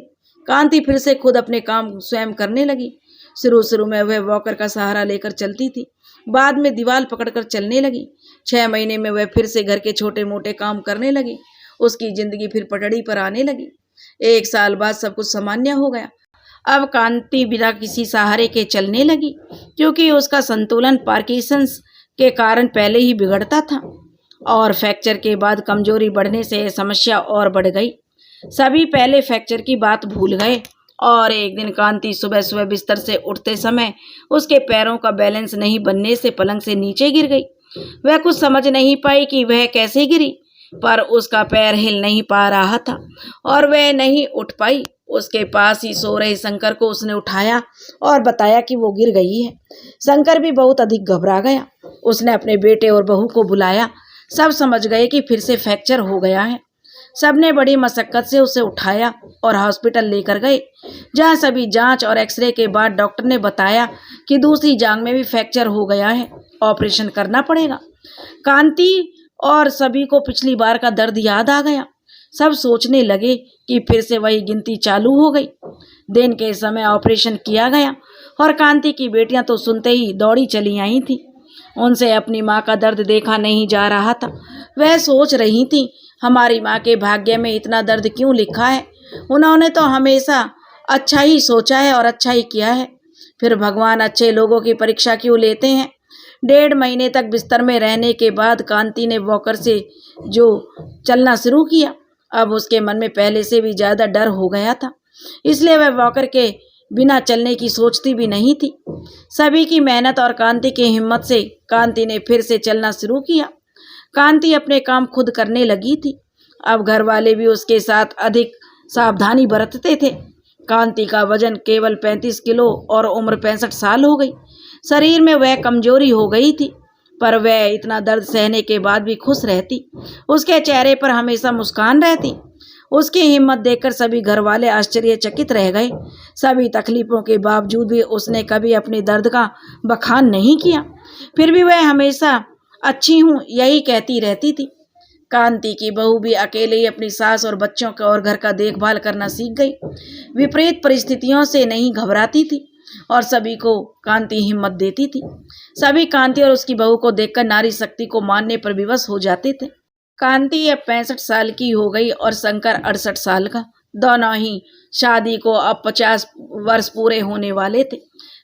कांति फिर से खुद अपने काम स्वयं करने लगी। शुरू में वह वॉकर का सहारा लेकर चलती थी, बाद में दीवार पकड़कर चलने लगी। 6 महीने में वह फिर से घर के छोटे मोटे काम करने लगी। उसकी जिंदगी फिर पटड़ी पर आने लगी। 1 साल बाद सब कुछ सामान्य हो गया। अब कांति बिना किसी सहारे के चलने लगी, क्योंकि उसका संतुलन पार्किंसंस के कारण पहले ही बिगड़ता था और फ्रैक्चर के बाद कमजोरी बढ़ने से यह समस्या और बढ़ गई। सभी पहले फ्रैक्चर की बात भूल गए और एक दिन कांति सुबह सुबह बिस्तर से उठते समय उसके पैरों का बैलेंस नहीं बनने से पलंग से नीचे गिर गई। वह कुछ समझ नहीं पाई कि वह कैसे गिरी, पर उसका पैर हिल नहीं पा रहा था और वह नहीं उठ पाई। उसके पास ही सो रहे शंकर को उसने उठाया और बताया कि वो गिर गई है। शंकर भी बहुत अधिक घबरा गया। उसने अपने बेटे और बहू को बुलाया। सब समझ गए कि फिर से फ्रैक्चर हो गया है। सबने बड़ी मशक्कत से उसे उठाया और हॉस्पिटल लेकर गए, जहां सभी जांच और एक्सरे के बाद डॉक्टर ने बताया कि दूसरी जांघ में भी फ्रैक्चर हो गया है, ऑपरेशन करना पड़ेगा। कांति और सभी को पिछली बार का दर्द याद आ गया। सब सोचने लगे कि फिर से वही गिनती चालू हो गई। दिन के समय ऑपरेशन किया गया और कांति की बेटियां तो सुनते ही दौड़ी चली आई थी। उनसे अपनी माँ का दर्द देखा नहीं जा रहा था। वह सोच रही थी, हमारी माँ के भाग्य में इतना दर्द क्यों लिखा है? उन्होंने तो हमेशा अच्छा ही सोचा है और अच्छा ही किया है। फिर भगवान अच्छे लोगों की परीक्षा क्यों लेते हैं? 1.5 महीने तक बिस्तर में रहने के बाद कांति ने वॉकर से जो चलना शुरू किया। अब उसके मन में पहले से भी ज़्यादा डर हो गया था, इसलिए वह वॉकर के बिना चलने की सोचती भी नहीं थी। सभी की मेहनत और कांति की हिम्मत से कांति ने फिर से चलना शुरू किया। कांति अपने काम खुद करने लगी थी। अब घर वाले भी उसके साथ अधिक सावधानी बरतते थे। कांति का वजन केवल 35 किलो और उम्र 65 साल हो गई। शरीर में वह कमजोरी हो गई थी, पर वह इतना दर्द सहने के बाद भी खुश रहती। उसके चेहरे पर हमेशा मुस्कान रहती। उसकी हिम्मत देखकर सभी घर वाले आश्चर्यचकित रह गए। सभी तकलीफों के बावजूद भी उसने कभी अपने दर्द का बखान नहीं किया। फिर भी वह हमेशा अच्छी हूँ यही कहती रहती थी। कांति की बहू भी अकेले ही अपनी सास और बच्चों का और घर का देखभाल करना सीख गई। विपरीत परिस्थितियों से नहीं घबराती थी और सभी को कांति हिम्मत देती थी। सभी कांति और उसकी बहू को देखकर नारी शक्ति को मानने पर विवश हो जाते थे। कांति अब 65 साल की हो गई और शंकर 68 साल का। दोनों ही शादी को अब 50 वर्ष पूरे होने वाले थे।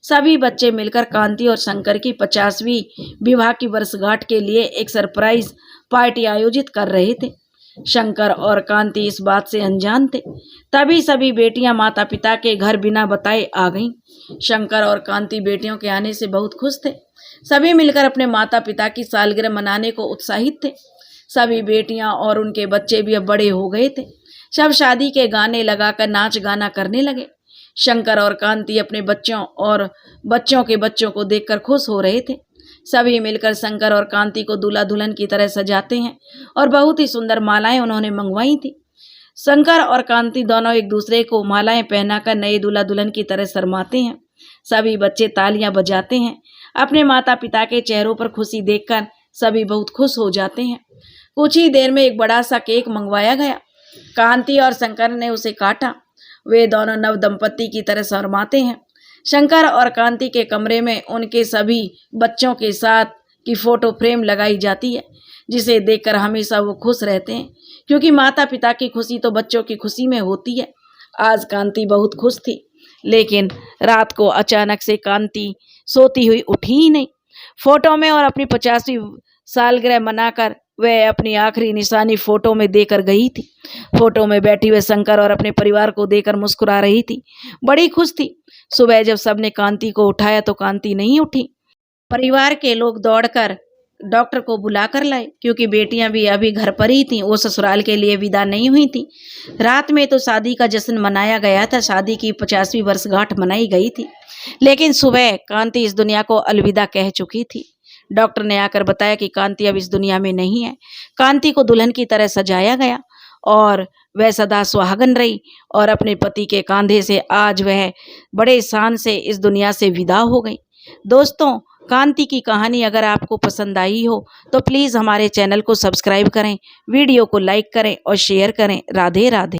सभी बच्चे मिलकर कांति और शंकर की 50वीं विवाह की वर्षगांठ के लिए एक सरप्राइज पार्टी आयोजित कर रहे थे। शंकर और कांति इस बात से अनजान थे। तभी सभी बेटियां माता पिता के घर बिना बताए आ गईं। शंकर और कांति बेटियों के आने से बहुत खुश थे। सभी मिलकर अपने माता पिता की सालगिरह मनाने को उत्साहित थे। सभी बेटियां और उनके बच्चे भी अब बड़े हो गए थे। सब शादी के गाने लगाकर नाच गाना करने लगे। शंकर और कांति अपने बच्चों और बच्चों के बच्चों को देखकर खुश हो रहे थे। सभी मिलकर शंकर और कांति को दूल्हा दुल्हन की तरह सजाते हैं और बहुत ही सुंदर मालाएं उन्होंने मंगवाई थी। शंकर और कांति दोनों एक दूसरे को मालाएं पहनाकर नए दूल्हा दुल्हन की तरह शर्माते हैं। सभी बच्चे तालियां बजाते हैं। अपने माता पिता के चेहरों पर खुशी देखकर सभी बहुत खुश हो जाते हैं। कुछ ही देर में एक बड़ा सा केक मंगवाया गया। कांति और शंकर ने उसे काटा। वे दोनों नव दंपत्ति की तरह शर्माते हैं। शंकर और कांति के कमरे में उनके सभी बच्चों के साथ की फोटो फ्रेम लगाई जाती है, जिसे देखकर हमेशा वो खुश रहते हैं, क्योंकि माता पिता की खुशी तो बच्चों की खुशी में होती है। आज कांति बहुत खुश थी, लेकिन रात को अचानक से कांति सोती हुई उठी ही नहीं। फोटो में और अपनी 50वीं सालगिरह मनाकर वह अपनी आखिरी निशानी फोटो में देकर गई थी। फोटो में बैठी हुए शंकर और अपने परिवार को देखकर मुस्कुरा रही थी, बड़ी खुश थी। सुबह जब सबने कांति को उठाया तो कांति नहीं उठी। परिवार के लोग दौड़कर डॉक्टर को बुला कर लाए, क्योंकि बेटियां भी अभी घर पर ही थीं, वो ससुराल के लिए विदा नहीं हुई थी। रात में तो शादी का जश्न मनाया गया था, शादी की 50वीं वर्षगांठ मनाई गई थी, लेकिन सुबह कांति इस दुनिया को अलविदा कह चुकी थी। डॉक्टर ने आकर बताया कि कांति अब इस दुनिया में नहीं है। कांति को दुल्हन की तरह सजाया गया और वह सदा सुहागन रही और अपने पति के कंधे से आज वह बड़े शान से इस दुनिया से विदा हो गई। दोस्तों, कांति की कहानी अगर आपको पसंद आई हो तो प्लीज़ हमारे चैनल को सब्सक्राइब करें, वीडियो को लाइक करें और शेयर करें। राधे राधे।